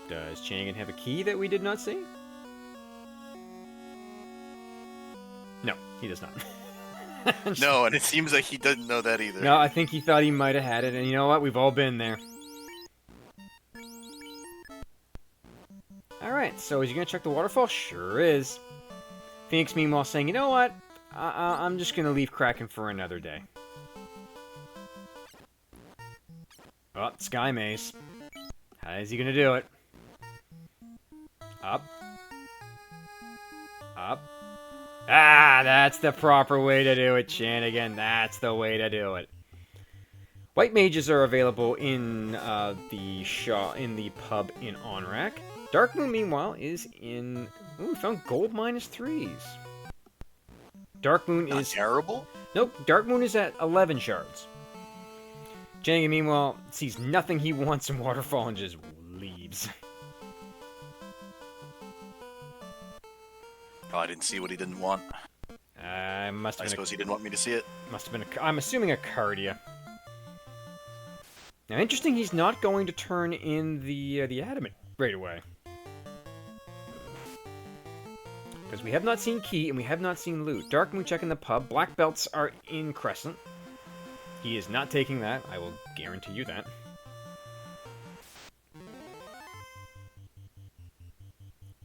Does Shanigan have a key that we did not see? No, he does not. No, and it seems like he doesn't know that either. No, I think he thought he might have had it, and you know what? We've all been there. Alright, so is he going to check the waterfall? Sure is. Phoenix, meanwhile, saying, you know what? I'm just gonna leave Kraken for another day. Oh, Sky Maze. How is he gonna do it? Up. Up. Ah, that's the proper way to do it, Shanigan. That's the way to do it. White mages are available in the pub in Onrak. Dark Moon, meanwhile, is in... Ooh, we found gold -3s. Dark Moon Not is... terrible? Nope, Dark Moon is at 11 shards. Shanigan, meanwhile, sees nothing he wants in Waterfall and just leaves. Oh, I didn't see what he didn't want. I suppose he didn't want me to see it. Must have been I'm assuming a Cardia. Now, interesting, he's not going to turn in the Adamant right away. Because we have not seen Key, and we have not seen Loot. Dark Moon checking the pub. Black Belts are in Crescent. He is not taking that. I will guarantee you that.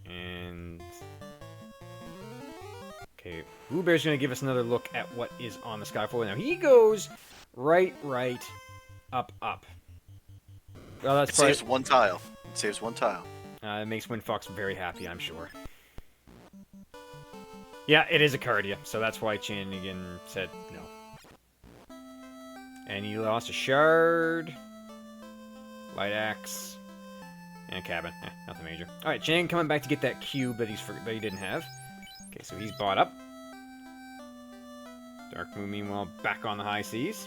And... Okay, Blue Bear's going to give us another look at what is on the Skyfall. Now, he goes right, up. Well, that's saves one tile. It saves one tile. It makes Windfox very happy, I'm sure. Yeah, it is a Cardia, so that's why Chanigan said no. And he lost a Shard, Light Axe, and a Cabin. Nothing major. Alright, Chanigan coming back to get that cube that he didn't have. Okay, so he's bought up. Dark Moon, meanwhile, back on the high seas.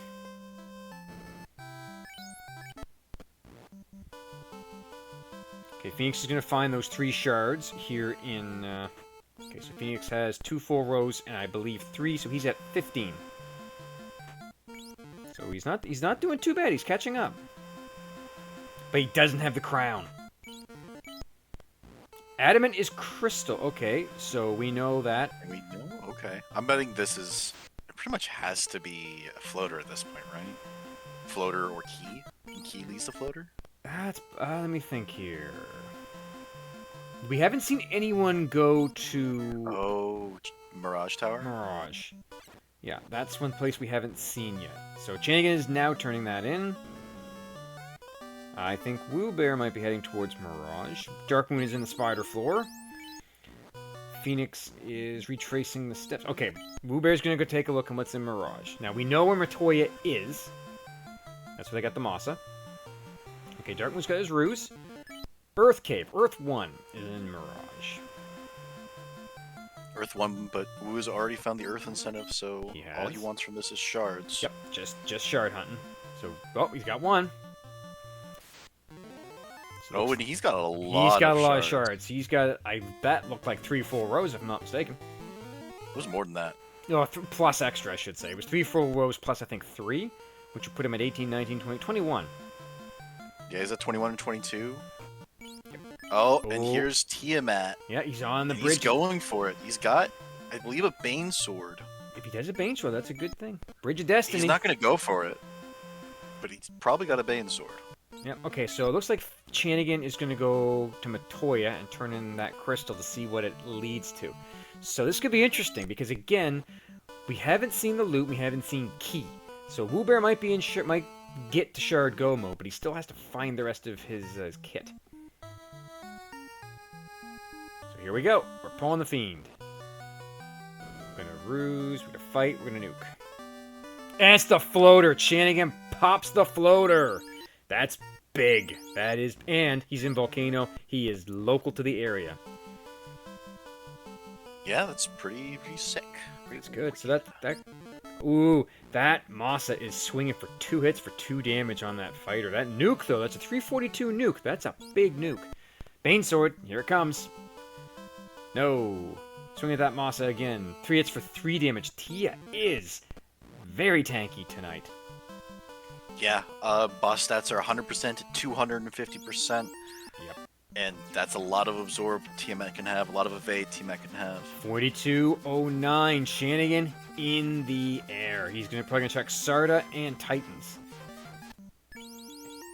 Okay, Phoenix is going to find those 3 shards here in... Okay, so Phoenix has 2 full rows, and I believe 3, so he's at 15. So he's not doing too bad. He's catching up. But he doesn't have the crown. Adamant is crystal. Okay, so we know that. We know? Okay. I'm betting this is... It pretty much has to be a floater at this point, right? Floater or Key? And Key leads the floater? That's... let me think here. We haven't seen anyone go to... Oh, Mirage Tower? Mirage. Yeah, that's one place we haven't seen yet. So Chanigan is now turning that in. I think Woobear might be heading towards Mirage. Dark Moon is in the spider floor. Phoenix is retracing the steps. Okay, Woobear's going to go take a look at what's in Mirage. Now, we know where Matoya is. That's where they got the Masa. Okay, Dark Moon's got his ruse. Earth Cave. Earth 1 is in Mirage. Earth 1, but Woo's already found the Earth incentive, so all he wants from this is shards. Yep, just shard hunting. So, oh, he's got 1. So and he's got a lot. He's got a lot of shards. He's got, that looked like 3 full rows, if I'm not mistaken. It was more than that. No, plus extra, I should say. It was 3 full rows plus, I think, 3, which would put him at 18, 19, 20, 21. Yeah, he's at 21 and 22. Yep. Oh, and here's Tiamat. Yeah, he's on the bridge. He's going for it. He's got, I believe, a Bane Sword. If he does a Bane Sword, that's a good thing. Bridge of Destiny. He's not going to go for it, but he's probably got a Bane Sword. Yeah, okay, so it looks like Chanigan is going to go to Matoya and turn in that crystal to see what it leads to. So this could be interesting, because again, we haven't seen the loot, we haven't seen Key. So Woobear might be might get to Shard Go mode, but he still has to find the rest of his kit. So here we go. We're pulling the Fiend. We're gonna ruse, we're gonna fight, we're gonna nuke. And it's the floater! Chanigan pops the floater! That's big. That is... And he's in Volcano. He is local to the area. Yeah, that's pretty sick. That's good. So that... Ooh, that Masa is swinging for 2 hits for 2 damage on that fighter. That nuke, though, that's a 342 nuke. That's a big nuke. Bane Sword, here it comes. No. Swing at that Masa again. 3 hits for 3 damage. Tia is very tanky tonight. Yeah, boss stats are 100% to 250%. Yep. And that's a lot of absorb Tiamat can have, a lot of evade Tiamat can have. 4209, Chanigan in the air. He's probably gonna check Sarda and Titans.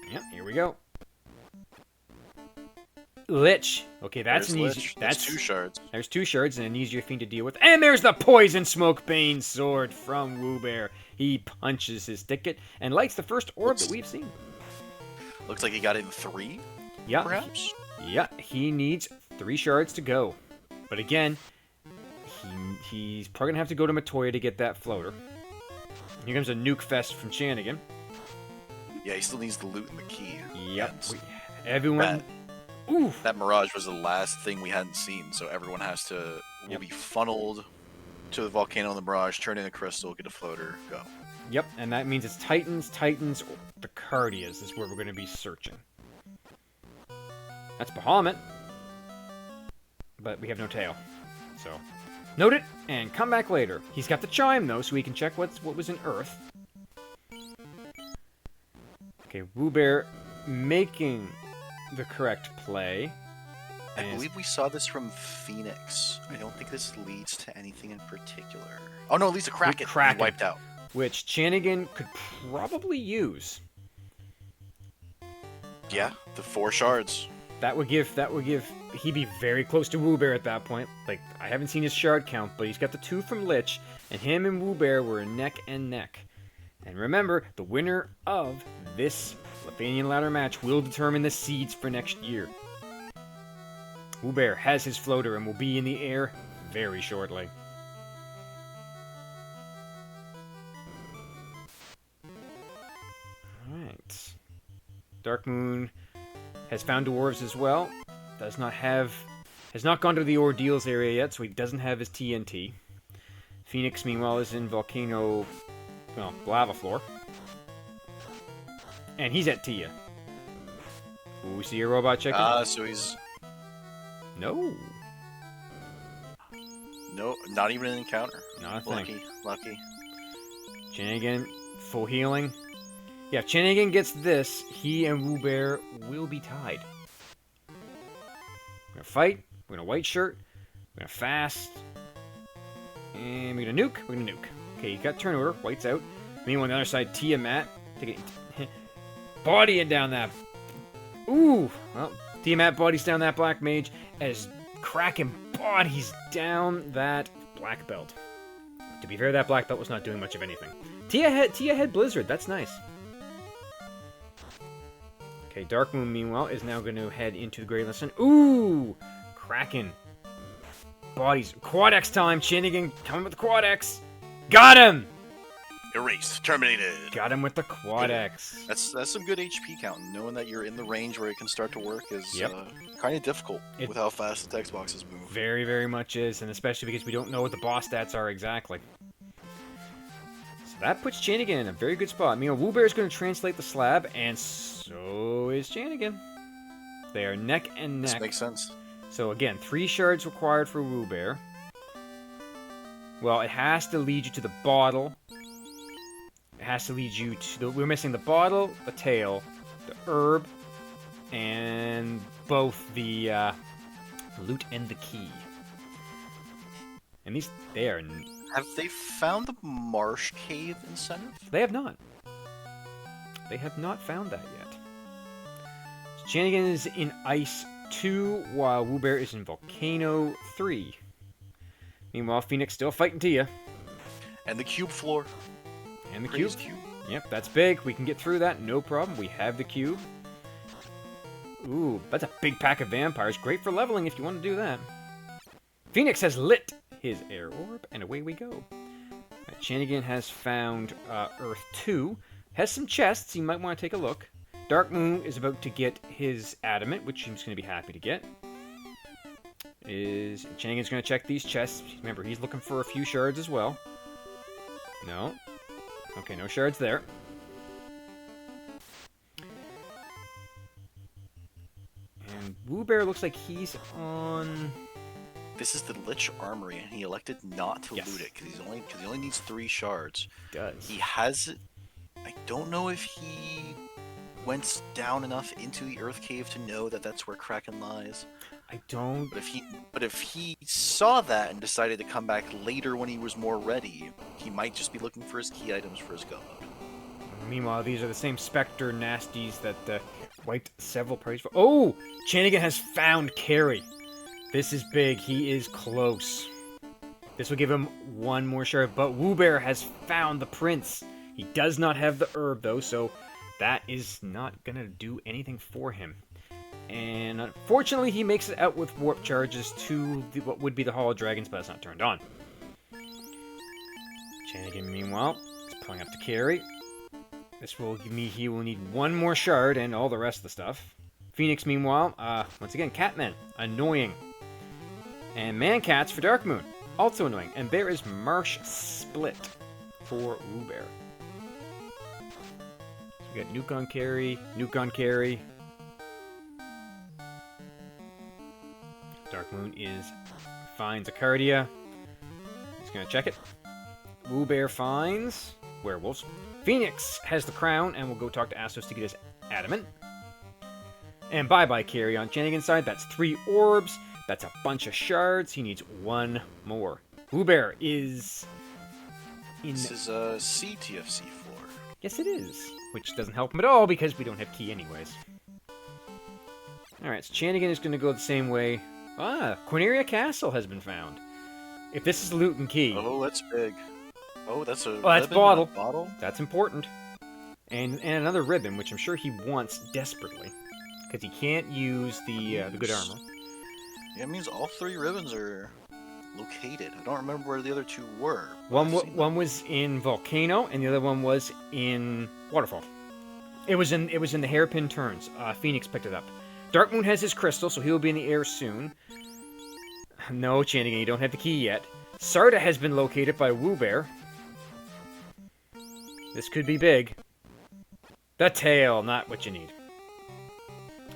Yep, here we go. Lich. Okay, that's There's an easy. Lich. That's 2 shards. There's 2 shards and an easier thing to deal with. And there's the Poison Smoke Bane sword from Woobear. He punches his ticket and lights the first orb that we've seen. Looks like he got in 3, Yeah. perhaps? Yeah, he needs 3 shards to go. But again, he's probably going to have to go to Matoya to get that floater. Here comes a nuke fest from Chanigan. Yeah, he still needs the loot and the key. Yep. Everyone... That Mirage was the last thing we hadn't seen, so everyone will be funneled to the volcano in the Mirage, turn in a crystal, get a floater, go. Yep, and that means it's Titans, or the Cardias is where we're going to be searching. That's Bahamut. But we have no tail. So, note it, and come back later. He's got the chime, though, so we can check what was in Earth. Okay, Woobear making the correct play. I believe we saw this from Phoenix. I don't think this leads to anything in particular. Oh no, it leads to Kraken. He wiped out. Which Chanigan could probably use. Yeah, the 4 shards. That would give he'd be very close to Woobear at that point. Like, I haven't seen his shard count, but he's got the 2 from Lich, and him and Woobear were neck and neck. And remember, the winner of this Lefeinian ladder match will determine the seeds for next year. Woobear has his floater and will be in the air very shortly. Alright. Darkmoon has found dwarves as well. Has not gone to the ordeals area yet, so he doesn't have his TNT. Phoenix, meanwhile, is in Volcano, lava floor. And he's at Tia. Ooh, see a robot chicken? So he's... No. No, not even an encounter. Not a thing. Lucky. Chanigan, full healing. Yeah, if Chanigan gets this, he and Woobear will be tied. We're gonna fight, we're gonna white shirt, we're gonna fast, and we're gonna nuke, Okay, you got turn order, white's out. Meanwhile, on the other side, Tiamat, bodying down that... Ooh! Well, Tiamat bodies down that black mage as Kraken bodies down that black belt. To be fair, that black belt was not doing much of anything. Tia had Blizzard, that's nice. Okay, Darkmoon, meanwhile, is now going to head into the Grey Listen. Ooh! Kraken. Bodies. Quad X time! Chanigan coming with the Quad X! Got him! Erased. Terminated. Got him with the Quad X. That's some good HP count. Knowing that you're in the range where it can start to work is kind of difficult with how fast the text boxes move. Very, very much is, and especially because we don't know what the boss stats are exactly. So that puts Chanigan in a very good spot. Meanwhile, Woobear is going to translate the slab, and so is Chanigan. They are neck and neck. This makes sense. So again, 3 shards required for Woobear. Well, it has to lead you to the bottle. It has to lead you to we're missing the bottle, the tail, the herb, and both the loot and the key. And they are... Have they found the Marsh Cave incentive? They have not. They have not found that yet. So Chanigan is in Ice 2, while Woobear is in Volcano 3. Meanwhile, Phoenix still fighting Tia. And the cube floor. And the cube. Yep, that's big. We can get through that, no problem. We have the cube. Ooh, that's a big pack of vampires. Great for leveling if you want to do that. Phoenix has lit his air orb, and away we go. Right, Chanigan has found Earth 2. Has some chests. You might want to take a look. Darkmoon is about to get his adamant, which he's going to be happy to get. Chanigan's going to check these chests. Remember, he's looking for a few shards as well. No. Okay, no shards there. And Woobear looks like he's on... This is the Lich Armory, and he elected not to loot it because he only needs 3 shards. He does. He has it. I don't know if he went down enough into the Earth Cave to know that that's where Kraken lies. I don't... But if he saw that and decided to come back later when he was more ready, he might just be looking for his key items for his god. Meanwhile, these are the same Spectre nasties that wiped several parties. Oh! Chanigan has found Carrie. This is big. He is close. This will give him one more shard, but Woobear has found the prince. He does not have the herb, though, so that is not going to do anything for him. And unfortunately, he makes it out with warp charges to what would be the Hall of Dragons, but it's not turned on. Chanigan, meanwhile, is pulling up to Carrie. This will give me, he will need one more shard and all the rest of the stuff. Phoenix, meanwhile, once again, Catman, annoying. And Mancats for Darkmoon, also annoying. And there is Marsh Split for Woobear. So we got Nuke on Carry. Darkmoon finds Acardia. He's gonna check it. Woobear finds werewolves. Phoenix has the crown and will go talk to Astos to get his adamant. And bye-bye Carrie on Chanigan's side. That's 3 orbs. That's a bunch of shards. He needs one more. Woobear is in... This is a CTFC floor. Yes, it is. Which doesn't help him at all because we don't have key anyways. Alright, so Chanigan is going to go the same way. Corneria Castle has been found. If this is loot and key... Oh, that's big. Oh, that's a that's bottle. That's important. And another ribbon, which I'm sure he wants desperately. Because he can't use the good armor. Yeah, it means all 3 ribbons are located. I don't remember where the other 2 were. One was in Volcano, and the other one was in Waterfall. It was in the hairpin turns. Phoenix picked it up. Darkmoon has his crystal, so he'll be in the air soon. No, Chanigan, you don't have the key yet. Sarda has been located by Woobear. This could be big. The tail, not what you need.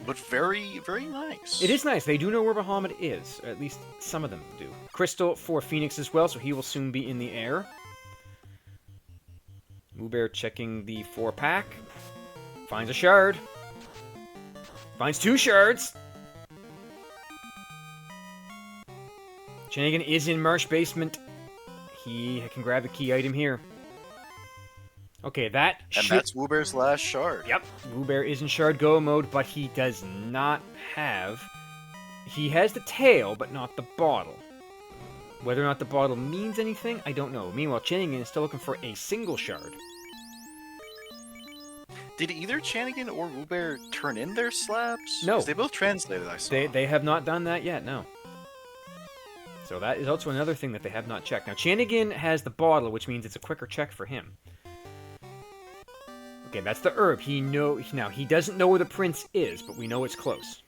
But very, very nice. It is nice. They do know where Bahamut is. Or at least some of them do. Crystal for Phoenix as well, so he will soon be in the air. Woobear checking the 4-pack. Finds a shard. Finds 2 shards. Chanigan is in Marsh Basement. He can grab the key item here. Okay, that's Woobear's last shard. Yep, Woobear is in Shard Go mode, but he does not have... He has the tail, but not the bottle. Whether or not the bottle means anything, I don't know. Meanwhile, Chanigan is still looking for a single shard. Did either Chanigan or Woobear turn in their slabs? No. 'Cause they both translated, I saw. They have not done that yet, no. So that is also another thing that they have not checked. Now, Chanigan has the bottle, which means it's a quicker check for him. Okay, that's the herb. Now, he doesn't know where the prince is, but we know it's close.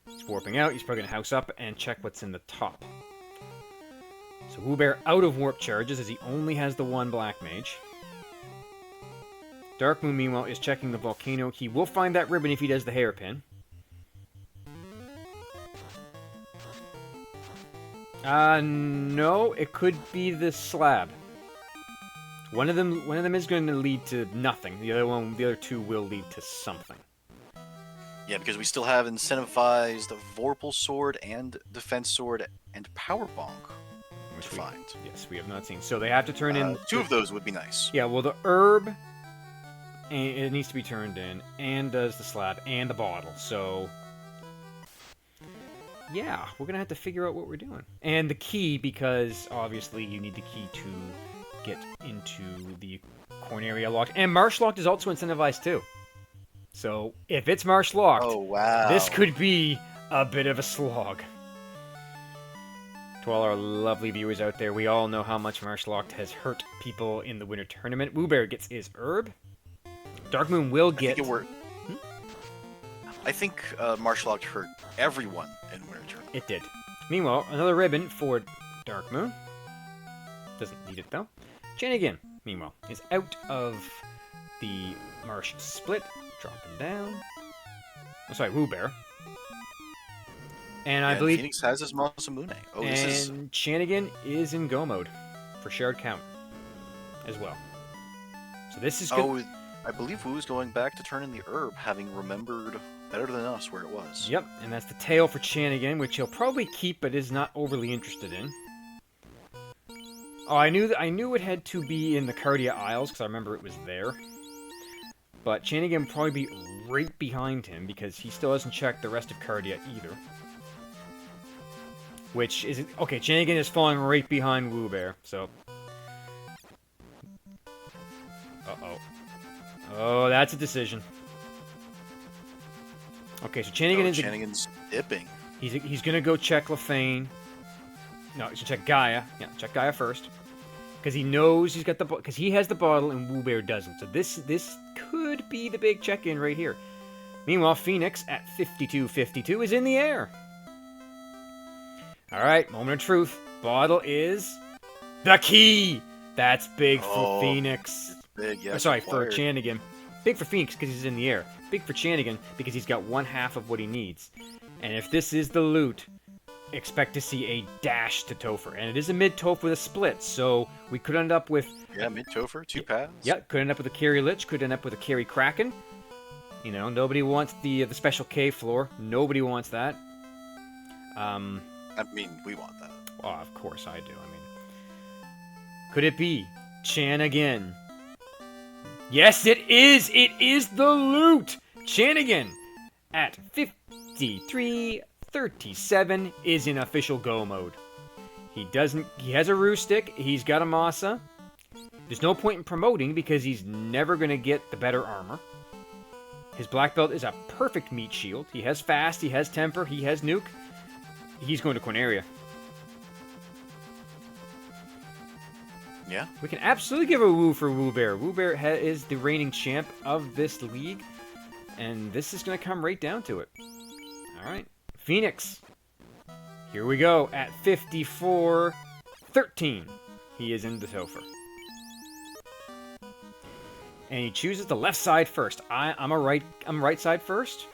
He's warping out. He's probably going to house up and check what's in the top. So Woobear out of warp charges as he only has the 1 black mage. Darkmoon, meanwhile, is checking the volcano. He will find that ribbon if he does the hairpin. No, it could be the slab. One of them is going to lead to nothing. The other 2 will lead to something. Yeah, because we still have incentivized Vorpal Sword and Defense Sword and Power Bonk to find. Yes, we have not seen. So they have to turn in... 2 of those would be nice. Yeah, well, the herb, it needs to be turned in, and does the slab, and the bottle. So, yeah, we're going to have to figure out what we're doing. And the key, because obviously you need the key to get into the Corneria locked. And Marsh locked is also incentivized too. So if it's Marsh locked, oh, wow. This could be a bit of a slog. To all our lovely viewers out there, we all know how much Marsh locked has hurt people in the winter tournament. Woobear gets his herb. Darkmoon will get... I think Marsh locked hurt everyone in winter tournament. It did. Meanwhile, another ribbon for Darkmoon. Doesn't need it though. Chanigan, meanwhile, is out of the Marsh Split. Dropping down. Oh, sorry, Woobear. And I believe... Phoenix has his Masamune. Oh, and Chanigan is in Go mode for shared count as well. So this is good. Oh, I believe Woo's going back to turn in the herb, having remembered better than us where it was. Yep, and that's the tail for Chanigan, which he'll probably keep but is not overly interested in. Oh, I knew it had to be in the Cardia Isles, because I remember it was there. But Chanigan will probably be right behind him because he still hasn't checked the rest of card yet either. Which is... Okay, Chanigan is falling right behind Woobear, so... Uh-oh. Oh, that's a decision. Okay, so Chanigan is... Chanigan's dipping. He's gonna go check Lefeine. No, he should check Gaia. Yeah, check Gaia first. Because he knows he's got the... Because he has the bottle and Woobear doesn't. So this could be the big check-in right here. Meanwhile, Phoenix at 52-52 is in the air. Alright, moment of truth. Bottle is... the key! That's big for Phoenix. Big, yeah. Sorry, for Chanigan. Big for Phoenix because he's in the air. Big for Chanigan because he's got one half of what he needs. And if this is the loot, expect to see a dash to Topher. And it is a mid-Toph with a split, so we could end up with... Yeah, mid-Topher, 2 paths. Yeah, could end up with a Carry Lich, could end up with a Carry Kraken. You know, nobody wants the special K floor. Nobody wants that. I mean, we want that. Well, of course I do. I mean... Could it be Chanigan? Yes, it is! It is the loot! Chanigan at 53-37 is in official go mode. He has a Roo Stick, he's got a Masa. There's no point in promoting because he's never going to get the better armor. His black belt is a perfect meat shield. He has fast, he has temper, he has nuke. He's going to Corneria. Yeah. We can absolutely give a woo for Woobear. Woobear is the reigning champ of this league. And this is going to come right down to it. Alright. Phoenix. Here we go. At 54-13. He is in the Topher. And he chooses the left side first. I'm right side first.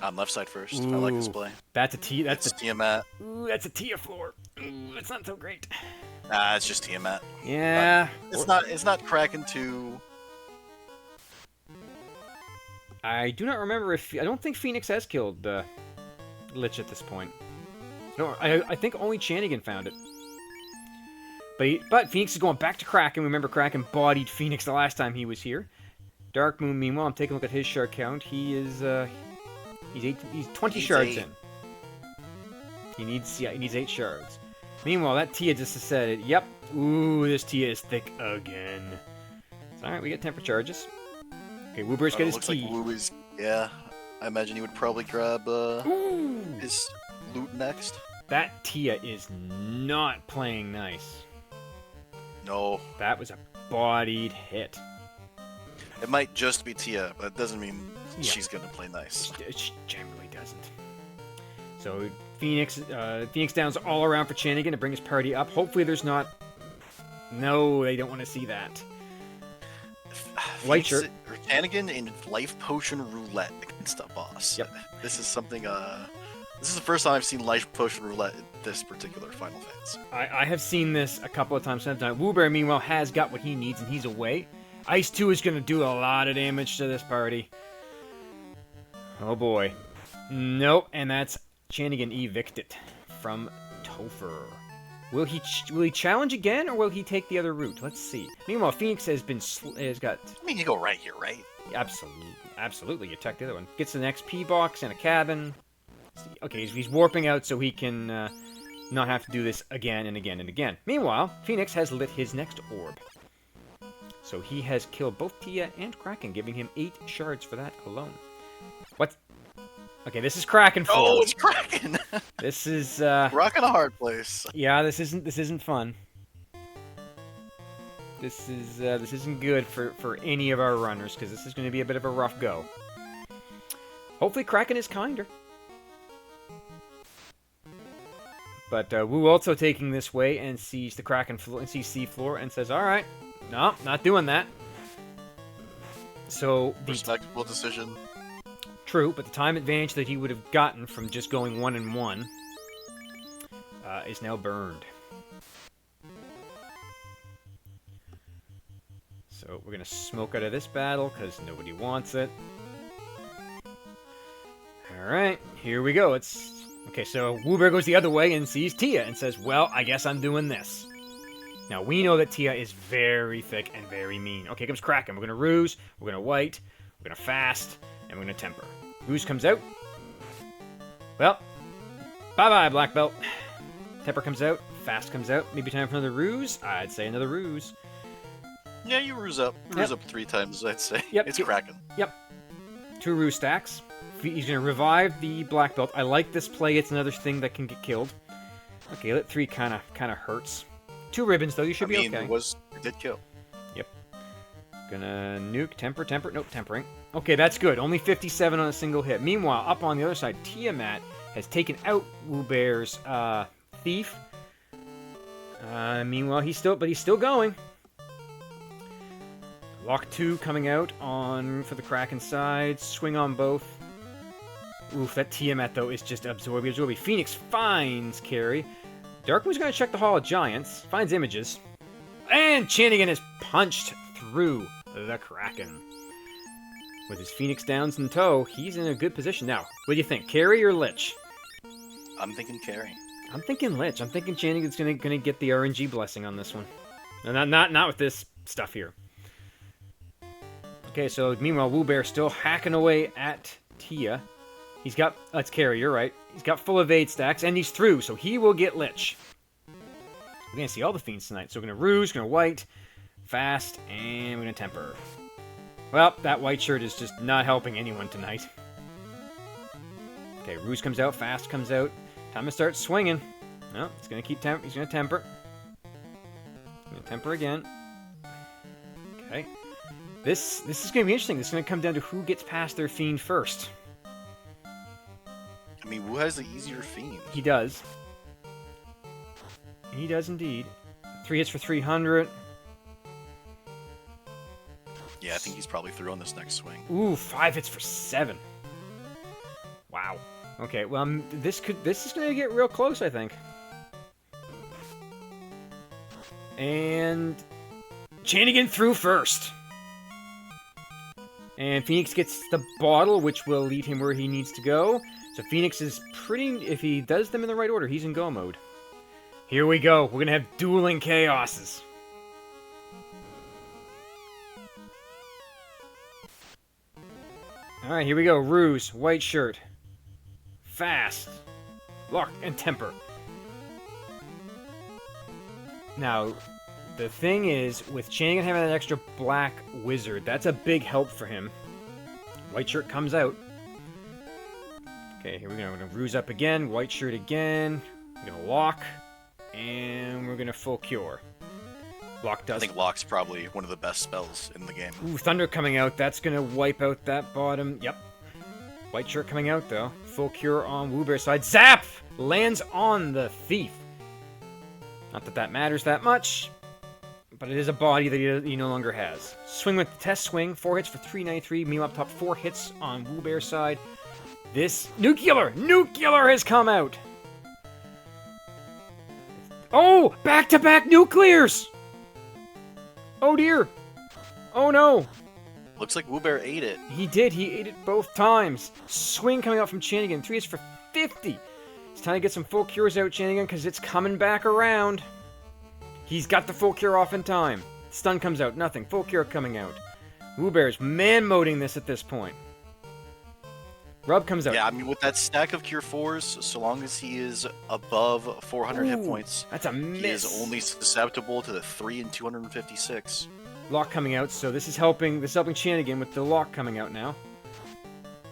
I'm left side first. Ooh, I like this play. That's a Tia. That's a Tiamat. Ooh, that's a Tia floor. Ooh, that's not so great. Nah, it's just Tiamat. Yeah. It's not Kraken 2. I do not remember if... I don't think Phoenix has killed Lich at this point. No, I think only Chanigan found it. But Phoenix is going back to Kraken. Remember, Kraken bodied Phoenix the last time he was here. Dark Moon, meanwhile, I'm taking a look at his shard count. He is... He's 20 shards 8. in. He needs 8 shards. Meanwhile, that Tia just said it. Yep. Ooh, this Tia is thick again. Alright, we get temper charges. Okay, Woobear's got his looks key. like Woo is... Yeah, I imagine he would probably grab his loot next. That Tia is not playing nice. No. That was a bodied hit. It might just be Tia, but it doesn't mean she's going to play nice. She generally doesn't. So Phoenix downs all around for Chanigan to bring his party up. Hopefully there's not... No, they don't want to see that. White shirt. Chanigan in Life Potion Roulette against a boss. Yep. This is something... This is the first time I've seen Life Potion Roulette in this particular Final Fantasy. I have seen this a couple of times. Woobear, meanwhile, has got what he needs, and he's away. Ice 2 is going to do a lot of damage to this party. Oh boy. Nope, and that's Chanigan evicted from Topher. Will he challenge again, or will he take the other route? Let's see. Meanwhile, Phoenix has got... I mean, you go right here, right? Absolutely. You check the other one. Gets an XP box and a cabin. Okay, he's warping out so he can not have to do this again and again and again. Meanwhile, Phoenix has lit his next orb. So he has killed both Tia and Kraken, giving him 8 shards for that alone. What? Okay, this is Kraken form. Oh, it's Kraken! This is rocking a hard place. Yeah, this isn't fun. This isn't good for any of our runners, because this is going to be a bit of a rough go. Hopefully Kraken is kinder. But Wu also taking this way and sees the Kraken floor and sees sea floor and says, "All right, no, not doing that." So the respectable decision. True, but the time advantage that he would have gotten from just going 1-1 is now burned. So we're gonna smoke out of this battle because nobody wants it. All right, here we go. Okay, so Woobear goes the other way and sees Tia and says, "Well, I guess I'm doing this." Now, we know that Tia is very thick and very mean. Okay, comes Kraken. We're going to Ruse, we're going to White, we're going to Fast, and we're going to Temper. Ruse comes out. Well, bye-bye, Black Belt. Temper comes out, Fast comes out. Maybe time for another Ruse? I'd say another Ruse. Yeah, you Ruse up. Ruse up 3 times, I'd say. Yep. It's Kraken. Yep. 2 Ruse stacks. He's going to revive the Black Belt. I like this play. It's another thing that can get killed. Okay, lit 3 kind of hurts. 2 ribbons, though. You should be okay. It did kill. Yep. Gonna nuke, temper. Nope, tempering. Okay, that's good. Only 57 on a single hit. Meanwhile, up on the other side, Tiamat has taken out Woobear's Thief. Meanwhile, he's still going. Lock 2 coming out for the Kraken side. Swing on both. Oof, that Tiamat, though, is just absorby. Phoenix finds Carry. Darkmoon's going to check the Hall of Giants. Finds images. And Chanigan is punched through the Kraken. With his Phoenix Downs in tow, he's in a good position. Now, what do you think? Carry or Lich? I'm thinking Carry. I'm thinking Lich. I'm thinking Chanigan's going to get the RNG blessing on this one. No, not with this stuff here. Okay, so meanwhile, Woobear still hacking away at Tia. He's got... Let's Carry, you're right. He's got full evade stacks, and he's through, so he will get Lich. We're going to see all the Fiends tonight. So we're going to Ruse, going to White, Fast, and we're going to Temper. Well, that white shirt is just not helping anyone tonight. Okay, Ruse comes out, Fast comes out. Time to start swinging. No, he's going to keep he's going to Temper. Going to Temper again. Okay. This is going to be interesting. This is going to come down to who gets past their Fiend first. I mean, who has the easier Fiend? He does. He does indeed. 3 hits for 300. Yeah, I think he's probably through on this next swing. Ooh, 5 hits for 7. Wow. Okay, well, this is going to get real close, I think. And Chanigan through first. And Phoenix gets the bottle, which will lead him where he needs to go. So Phoenix is if he does them in the right order, he's in go mode. Here we go. We're going to have dueling chaoses. Alright, here we go. Ruse, white shirt. Fast. Lock and Temper. Now, the thing is, with Chanigan having that extra black wizard, that's a big help for him. White shirt comes out. Okay, here we go. We're going to Ruse up again. White shirt again. We're going to lock. And we're going to full cure. Lock does. I think Lock's probably one of the best spells in the game. Ooh, Thunder coming out. That's going to wipe out that bottom. Yep. White shirt coming out, though. Full cure on Woobear's side. Zap! Lands on the Thief. Not that that matters that much, but it is a body that he no longer has. Swing with the test swing. 4 hits for 393. Meanwhile, up top, 4 hits on Woobear's side. This Nuclear has come out. Oh, back-to-back nuclears. Oh dear. Oh no. Looks like Woobear ate it. He did. He ate it both times. Swing coming out from Chanigan. 3 hits for 50. It's time to get some full cures out, Chanigan, because it's coming back around. He's got the full cure off in time. Stun comes out. Nothing. Full cure coming out. Woobear's man-moding this at this point. Rub comes out. Yeah, I mean, with that stack of Cure 4s, so long as he is above 400 hit points, that's a miss. He is only susceptible to the 3 and 256. Lock coming out, so this is helping Chanigan with the lock coming out now.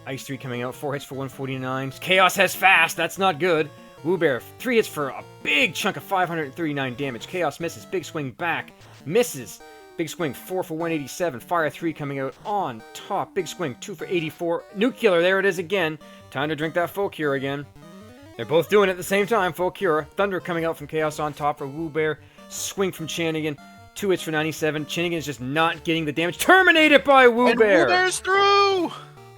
Ice 3 coming out, 4 hits for 149. Chaos has fast, that's not good. Woobear, 3 hits for a big chunk of 539 damage. Chaos misses, big swing back, misses. Big swing, 4 for 187. Fire 3 coming out on top. Big swing, 2 for 84. Nuclear, there it is again. Time to drink that full cure again. They're both doing it at the same time, full cure. Thunder coming out from Chaos on top for Woobear. Swing from Chanigan. 2 hits for 97. Chanigan is just not getting the damage. Terminated by Woobear! And Woobear's through!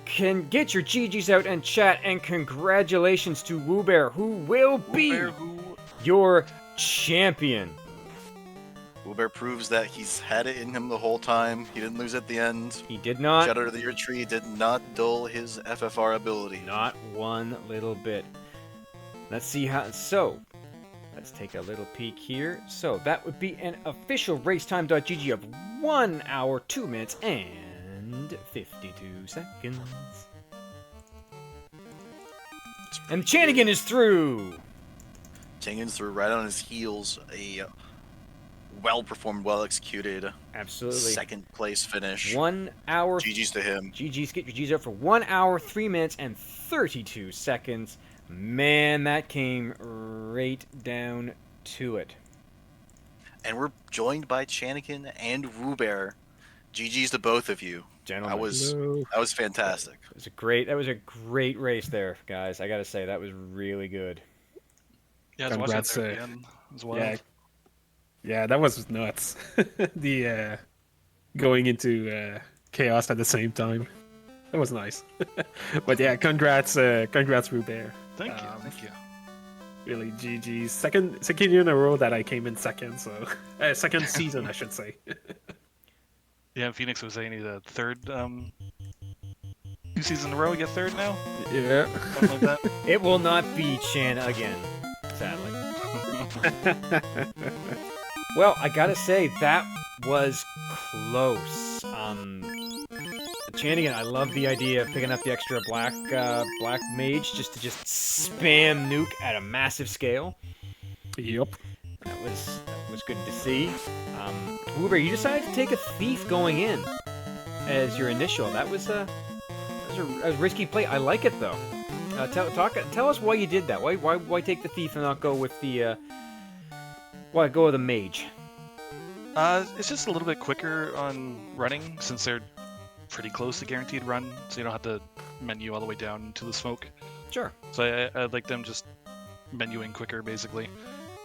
Can get your GGs out and chat, and congratulations to Woobear, who will be your champion. Woobear proves that he's had it in him the whole time. He didn't lose at the end. He did not. Shadow to the Year Tree did not dull his FFR ability. Not one little bit. Let's see how... So, Let's take a little peek here. So that would be an official racetime.gg of 1 hour, 2 minutes, and 52 seconds. And Chanigan is through! Chanigan's through right on his heels. A well-performed, well-executed, absolutely, second place finish. 1 hour. GG's to him. GG's, get your G's up for 1 hour, 3 minutes, and 32 seconds. Man, that came right down to it. And we're joined by Chanigan and Woobear. GG's to both of you. Gentlemen. That was fantastic. That was a great race there, guys. I gotta say, that was really good. Yeah, congrats, again as well. Yeah, that was nuts. The going into chaos at the same time. That was nice. But yeah, congrats Robert. Thank you. Really, GG. Second year in a row that I came in second, so second season I should say. Yeah, Phoenix was saying he's a third 2 seasons in a row. You get third now? Yeah. Something like that. It will not be Chan again, sadly. Well, I gotta say, that was close. Chanigan, I love the idea of picking up the extra black mage just to spam nuke at a massive scale. Yep. That was good to see. Uber, you decided to take a thief going in as your initial. That was a risky play. I like it though. Tell us why you did that. Why take the thief and not go with the why go with the mage? It's just a little bit quicker on running since they're pretty close to guaranteed run, so you don't have to menu all the way down to the smoke. Sure. So I like them just menuing quicker, basically.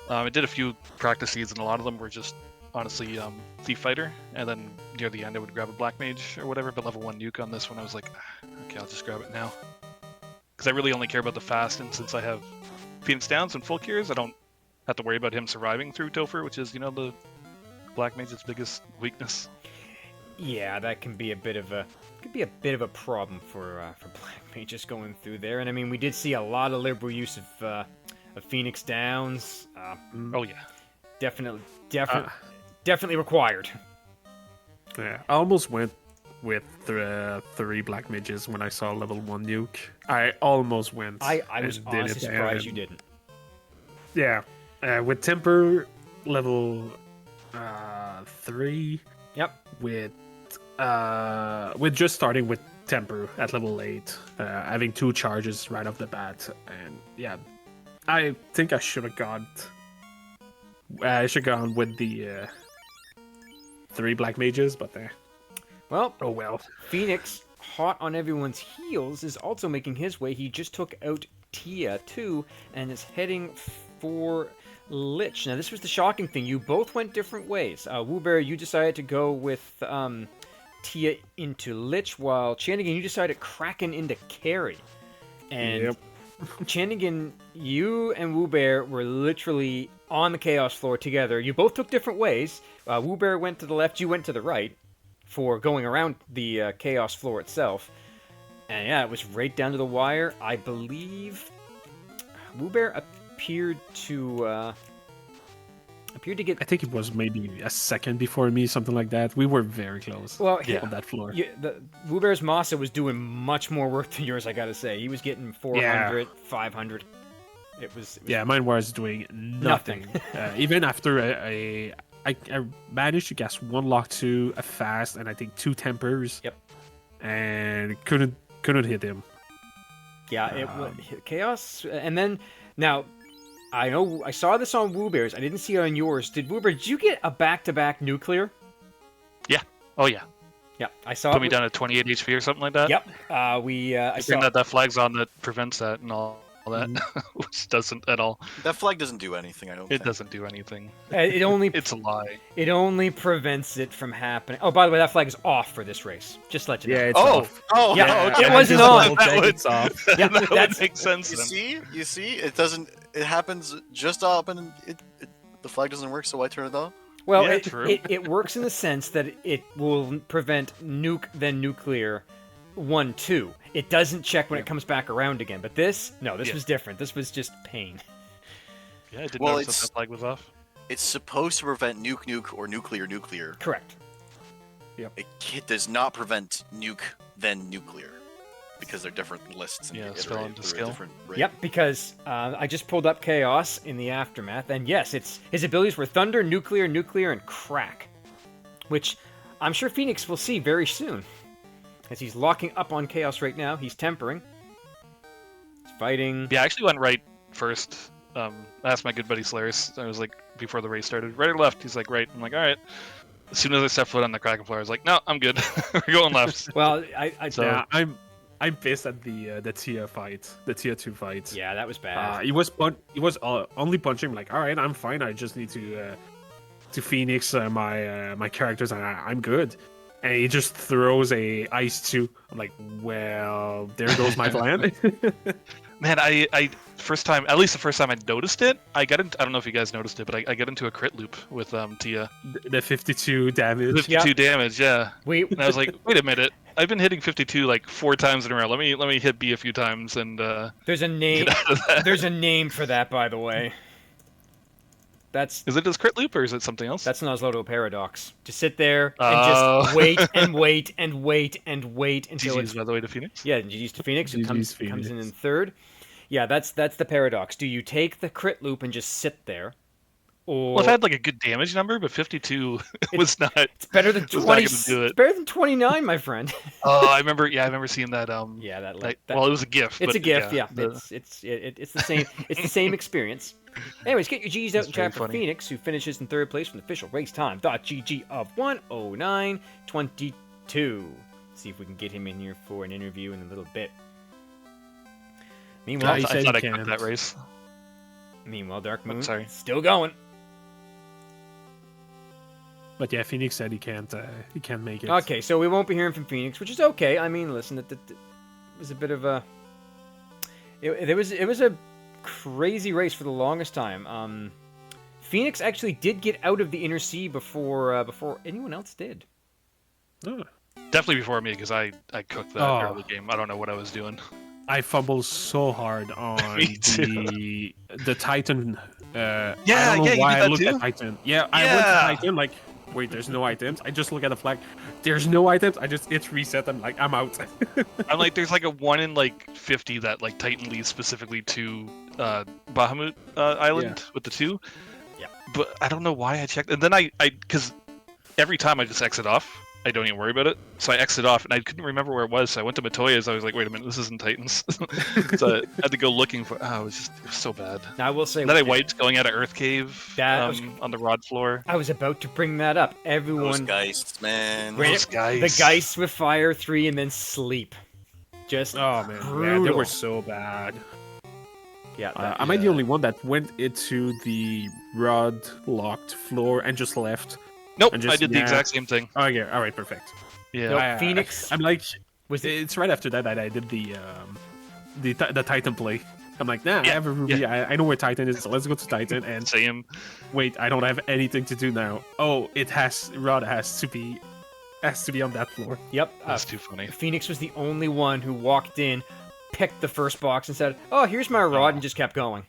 I did a few practice seeds, and a lot of them were just honestly thief fighter, and then near the end I would grab a black mage or whatever. But level 1 nuke on this one, I was like, okay, I'll just grab it now, because I really only care about the fast, and since I have Phoenix Downs and full cures, I don't have to worry about him surviving through Topher, which is, the black mage's biggest weakness. Yeah, that can be a bit of a problem for black mages going through there. And I mean, we did see a lot of liberal use of Phoenix Downs. Oh yeah, definitely required. Yeah, I almost went with 3 black mages when I saw level 1 nuke. I almost went. I was honestly surprised you didn't. Yeah, with temper level 3. Yep. With just starting with temper at level 8, having 2 charges right off the bat, and yeah, I think I should have gone. I should have gone with the 3 black mages, but well. Oh well. Phoenix, hot on everyone's heels, is also making his way. He just took out Tia too, and is heading for Lich. Now, this was the shocking thing. You both went different ways. Wooberry, you decided to go with Tia into Lich, while Chanigan, you decided Kraken into Carry. And yep. Chanigan, you and Woobear were literally on the Chaos floor together. You both took different ways. Woobear went to the left, you went to the right for going around the Chaos floor itself. And yeah, it was right down to the wire. I believe Woobear appeared to get. I think it was maybe a second before me, something like that. We were very close. Well, on that floor. Woobear's Masa was doing much more work than yours, I gotta say. He was getting 400, 500. It was yeah, mine was doing nothing. Even after I managed to guess 1 lock 2, a fast, and I think 2 tempers. Yep. And couldn't hit him. Yeah, it was Chaos, and then now. I know I saw this on Woobear's. I didn't see it on yours. Woobear, did you get a back-to-back nuclear? Yeah. Oh yeah. Yeah, I saw. Put me down at 28 HP or something like that. Yep. I saw that flag's on that prevents that and all that, which doesn't at all. That flag doesn't do anything. I don't. It doesn't do anything. It only. It's a lie. It only prevents it from happening. Oh, by the way, that flag is off for this race. Just to let you know. Yeah, it's off. Oh, yeah. Okay. It wasn't on. It's off. Yeah, that makes sense. You see, it doesn't. It happens just up, and the flag doesn't work. So why turn it off? Well, yeah, it works in the sense that it will prevent nuke then nuclear 1-2. It doesn't check when it comes back around again. But this was different. This was just pain. Yeah, I did Well, notice that flag was off. It's supposed to prevent nuke or nuclear. Correct. It does not prevent nuke then nuclear, because they're different lists. And Yeah, spell into skill. Different rate. Yep, because I just pulled up Chaos in the Aftermath, and yes, his abilities were Thunder, Nuclear, and Crack, which I'm sure Phoenix will see very soon. As he's locking up on Chaos right now, he's tempering. He's fighting. Yeah, I actually went right first. I asked my good buddy Solaris, I was like, before the race started, right or left? He's like, right. I'm like, all right. As soon as I stepped foot on the Kraken floor, I was like, no, I'm good. We're going left. Well, yeah, I'm pissed at the tier fight, the tier 2 fight. Yeah, that was bad. He was only punching like, all right, I'm fine. I just need to Phoenix my characters, and I'm good. And he just throws a ice 2. I'm like, well, there goes my plan. Man, I first time, at least the first time I noticed it, I don't know if you guys noticed it, but I got into a crit loop with Tia. The 52 damage. 52 damage, yeah. Wait. And I was like, wait a minute. I've been hitting 52 like 4 times in a row. Let me hit B a few times and There's a name. There's a name for that, by the way. Is it just crit loop or is it something else? That's Nosloto Paradox. Just sit there and just wait and wait and wait and wait until GG's by the way to Phoenix. Yeah, GG's to Phoenix, who comes in third. Yeah, that's the paradox. Do you take the crit loop and just sit there? Or... Well, if I had like a good damage number, but 52 was not. It's better than 20. It's better than 29, my friend. Oh, I remember. Yeah, I remember seeing that. Yeah, that. Well, it was a GIF. It's but, a GIF. Yeah, the... it's the same. It's the same experience. Anyways, get your G's out in chat for Phoenix, who finishes in third place from the official race time. .gg of 1:09:22. See if we can get him in here for an interview in a little bit. Meanwhile, I thought I cut that race. Meanwhile, Dark Moon still going. But yeah, Phoenix said he can't make it. Okay, so we won't be hearing from Phoenix, which is okay. I mean, listen, it was a bit of a... It was a crazy race for the longest time. Phoenix actually did get out of the inner C before anyone else did. Oh. Definitely before me, because I cooked that early game. I don't know what I was doing. I fumbled so hard on the Titan. I don't know why I looked at Titan. Yeah, I went to Titan like, wait, there's no items. I just look at the flag. There's no items. It's reset. I'm like, I'm out. I'm like, there's like a 1 in like 50 that like Titan leads specifically to Bahamut Island with the 2. Yeah. But I don't know why I checked. And then because every time I just exit off. I don't even worry about it. So I exited off, and I couldn't remember where it was. So I went to Matoya's. I was like, wait a minute, this isn't Titans. So I had to go looking for. Oh, it was so bad. Now, I will say. And then I wiped going out of Earth Cave on the rod floor. I was about to bring that up. Everyone. Those Geists, man. Those Geists. The Geists with Fire 3 and then Sleep. Just. Oh man, yeah, they were so bad. Yeah. Am I the only one that went into the rod locked floor and just left? Nope, I did the exact same thing. Oh, yeah, all right, perfect. Yeah, nope, Phoenix. I'm like, it's right after that I did the Titan play. I'm like, nah, I have a Ruby. Yeah. I know where Titan is, so let's go to Titan. And same. Wait, I don't have anything to do now. Oh, Rod has to be on that floor. Yep, that's too funny. Phoenix was the only one who walked in, picked the first box, and said, "Oh, here's my rod," and just kept going.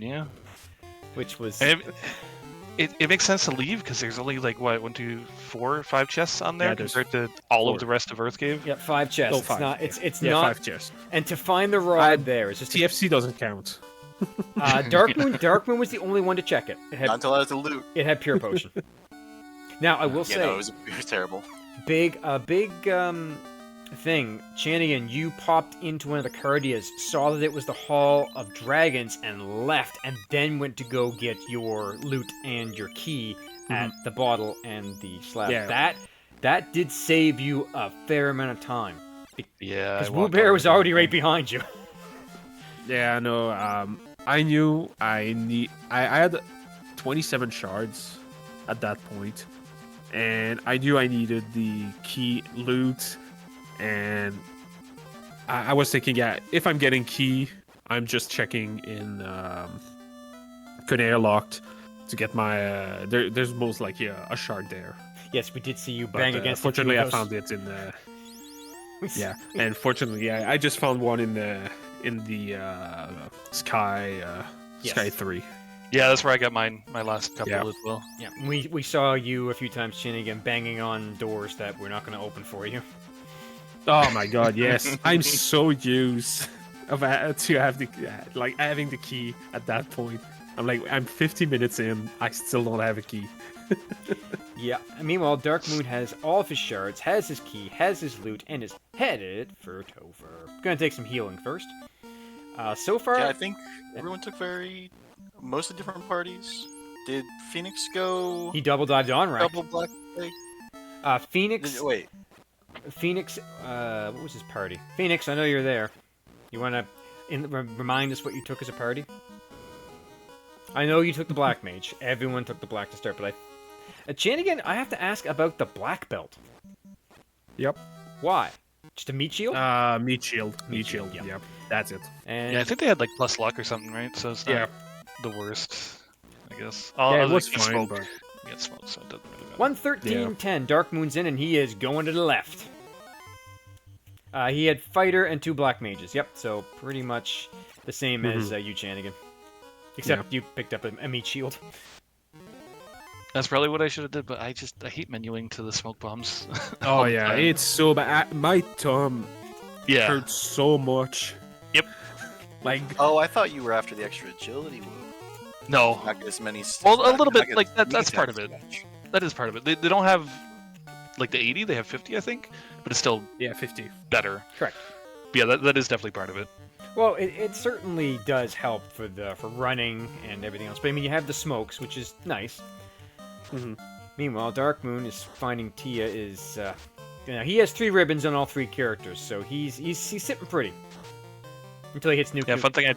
Yeah, which was. It makes sense to leave because there's only like what 1, 2, 4, 5 chests on there compared to all of the rest of Earthcave. Yep, 5 chests. Oh, 5. It's not 5 chests. And to find the rod there is just TFC doesn't count. Dark Moon was the only one to check it. Not until I was to loot. It had pure potion. Now I will say, no, it was terrible. Big thing, Chanigan, you popped into one of the Cardias, saw that it was the Hall of Dragons, and left, and then went to go get your loot and your key at the bottle and the slab. Yeah. That did save you a fair amount of time. Yeah, because Woo Bear was already right behind you. Yeah, no. I knew I had 27 shards at that point, and I knew I needed the key loot. And I was thinking, if I'm getting key, I'm just checking in Conair locked to get my. There's most likely a shard there. Yes, we did see you bang against. Fortunately, I found it in the. Yeah, and fortunately, I just found one in the sky Yes. Sky 3. Yeah, that's where I got my last couple Yeah. as well. Yeah, we saw you a few times, Shinnigan, banging on doors that we're not going to open for you. Oh my god, yes. I'm so used to have having the key at that point. I'm 50 minutes in, I still don't have a key. Yeah. Meanwhile, Dark Moon has all of his shards, has his key, has his loot, and is headed for Topher. Gonna take some healing first. So far, Yeah, I think everyone took most of the different parties. Did Phoenix go he double dived on right. double black plague? Phoenix. Wait, Phoenix. What was his party? Phoenix, I know you're there. You wanna remind us what you took as a party? I know you took the black mage. Everyone took the black to start, but Chanigan, I have to ask about the black belt. Yep. Why? Just a meat shield? Meat shield. Meat shield, yeah. Yep. That's it. And Yeah, I think they had like plus luck or something, right? So it's not the worst, I guess. Yeah, it was get fine, smoked. but... You get smoked, so it doesn't really matter. 113-10. Dark Moon's in, and he is going to the left. He had fighter and 2 black mages. Yep, so pretty much the same as you, Chanigan. Except you picked up a meat shield. That's probably what I should have did, but I hate menuing to the smoke bombs. Oh yeah, it's so bad. My thumb hurts so much. Yep. Like, oh, I thought you were after the extra agility move. No. Not as many. Well, a little bit. not Like get that's part of it. That is part of it. They don't have like the 80. They have 50, I think, but it's still 50. better. Correct. But yeah, that is definitely part of it. Well, it certainly does help for running and everything else. But I mean, you have the smokes, which is nice. Meanwhile, Dark Moon is finding Tia is. He has 3 ribbons on all 3 characters, so he's sitting pretty until he hits new. Yeah, fun thing I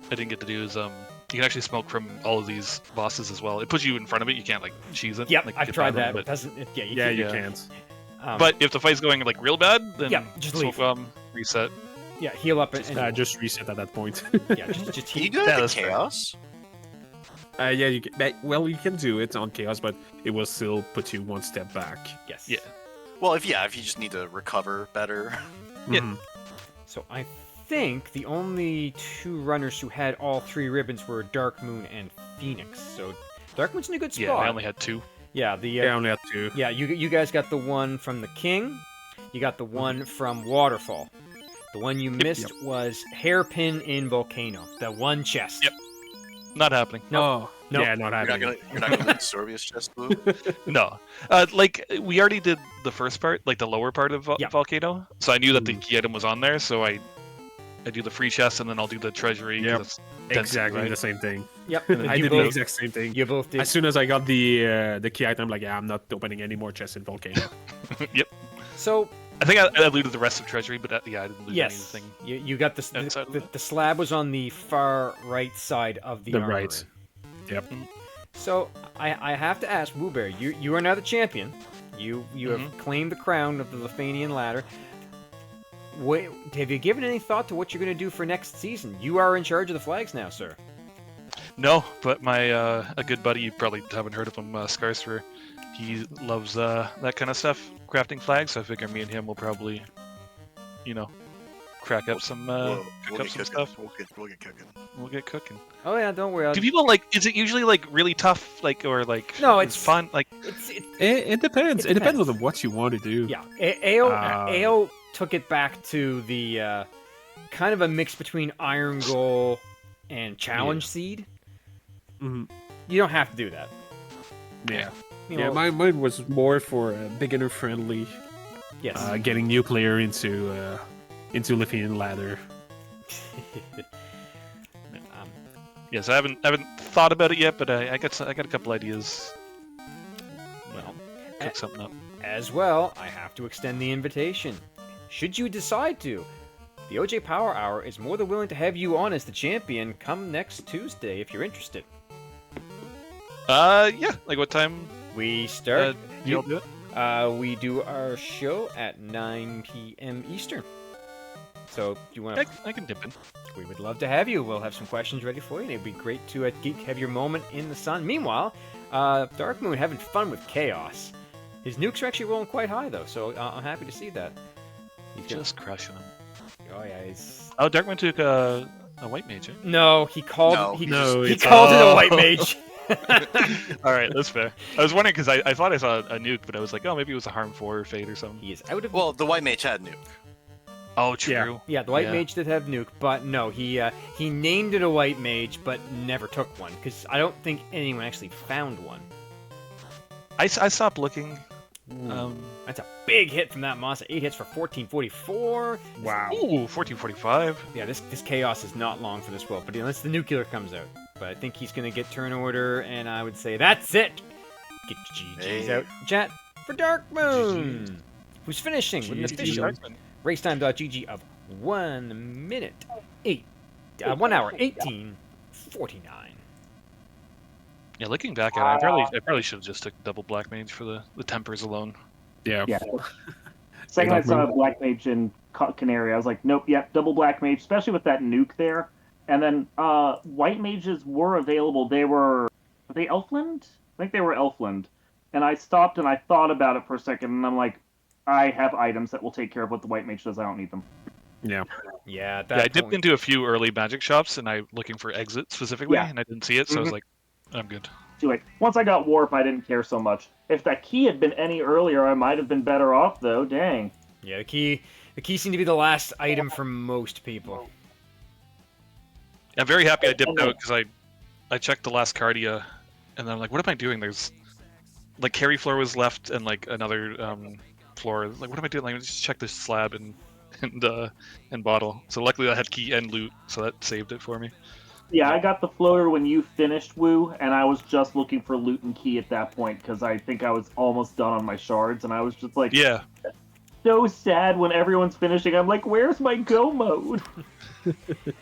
didn't get to do is you can actually smoke from all of these bosses as well. It puts you in front of it. You can't like cheese it. Yep, like, I've tried that. But It doesn't. You can't. But if the fight's going like real bad, then just smoke leave. Reset. Yeah, heal up and Just reset at that point. yeah, just Can you heal. do that in that's fair. chaos? Yeah, you can. Well, you can do it on chaos, but it will still put you one step back. Yes. Yeah. Well, if you just need to recover better. Yeah. So I think the only 2 runners who had all 3 ribbons were Dark Moon and Phoenix. So Dark Moon's in a good spot. Yeah, I only had 2. Yeah, the I only have 2. yeah, you guys got the one from the King. You got the one from Waterfall. The one you missed was Hairpin in Volcano. The one chest. Yep. Not happening. No. No. Yeah, not You're happening. not gonna let Sorbius chest move. No. Like we already did the first part, like the lower part of Volcano. So I knew that the key item was on there, so I do the free chest and then I'll do the treasury. Yep. It's density, Exactly right? the same thing. Yep. I did the exact same thing. You both did. As soon as I got the key item, I'm like, yeah, I'm not opening any more chests in Volcano. Yep. So I think I looted the rest of treasury, but I didn't loot yes, anything. you got outside of the slab was on the far right side of the armory. right. Yep. So I have to ask, Wooberry, you are now the champion. You have claimed the crown of the Lefeinian ladder. Have you given any thought to what you're going to do for next season? You are in charge of the flags now, sir. No, but my a good buddy, you probably haven't heard of him, Scarsfer. He loves that kind of stuff, crafting flags. So I figure me and him will probably, crack up some, cook up some stuff. We'll get cooking. We'll get cooking. Oh yeah, don't worry. Do people is it usually like really tough, No, it's fun, It depends. It depends on what you want to do. Yeah, Ale took it back to the kind of a mix between Iron Goal and Challenge Seed. Mm-hmm. You don't have to do that. Yeah. You know, Mine was more for beginner friendly. Yes. Getting new player into Lefeinian ladder. Yes, I haven't thought about it yet, but I got a couple ideas. Well, cook something up. As well, I have to extend the invitation. Should you decide to, the OJ Power Hour is more than willing to have you on as the champion come next Tuesday if you're interested. Yeah. Like what time? We start. You'll do it? We do our show at 9 p.m. Eastern. So, do you want to? I can dip in. We would love to have you. We'll have some questions ready for you. And it'd be great to have your moment in the sun. Meanwhile, Dark Moon having fun with Chaos. His nukes are actually rolling quite high, though, so I'm happy to see that. He's just crushing them. Oh, yeah, he's... Oh, Darkman took a white mage. Eh? No, he called. No, he it's- called it a white mage. All right, that's fair. I was wondering because I thought I saw a nuke, but I was like, oh, maybe it was a harm 4 fate or something. He is out of. Well, the white mage had nuke. Oh, true. Yeah, the white Yeah. mage did have nuke, but no, he named it a white mage, but never took one because I don't think anyone actually found one. I stopped looking. That's a big hit from that Moss. 8 hits for 1444. Wow. Ooh, 1445. Yeah, this chaos is not long for this world, but unless the nuclear comes out. But I think he's gonna get turn order, and I would say that's it. Get your GGs out, chat for Dark Moon, who's finishing with an official racetime.gg of 1 minute 1 hour 18:49. Yeah, looking back at it, I probably should have just took double black mage for the tempers alone. Yeah. Yeah. Second I saw Black Mage in Canary, I was like, nope, yep, double Black Mage, especially with that nuke there. And then White Mages were available. Were they Elfland? I think they were Elfland. And I stopped and I thought about it for a second, and I'm like, I have items that will take care of what the White Mage does. I don't need them. Yeah. Yeah, at Yeah, that I dipped point- into a few early magic shops, and I looking for exit specifically, Yeah. and I didn't see it, so I was like, I'm good. Too late. Once I got Warp, I didn't care so much. If that key had been any earlier, I might have been better off, though. Dang. Yeah, the key seemed to be the last item for most people. I'm very happy I dipped out because I checked the last Cardia, and then I'm like, what am I doing? There's like carry floor was left and like another floor. Like, what am I doing? Like, just check this slab and bottle. So luckily I had key and loot, so that saved it for me. Yeah, I got the floater when you finished Woo, and I was just looking for loot and key at that point because I think I was almost done on my shards, and I was just like, Yeah. so sad when everyone's finishing. I'm like, where's my go mode?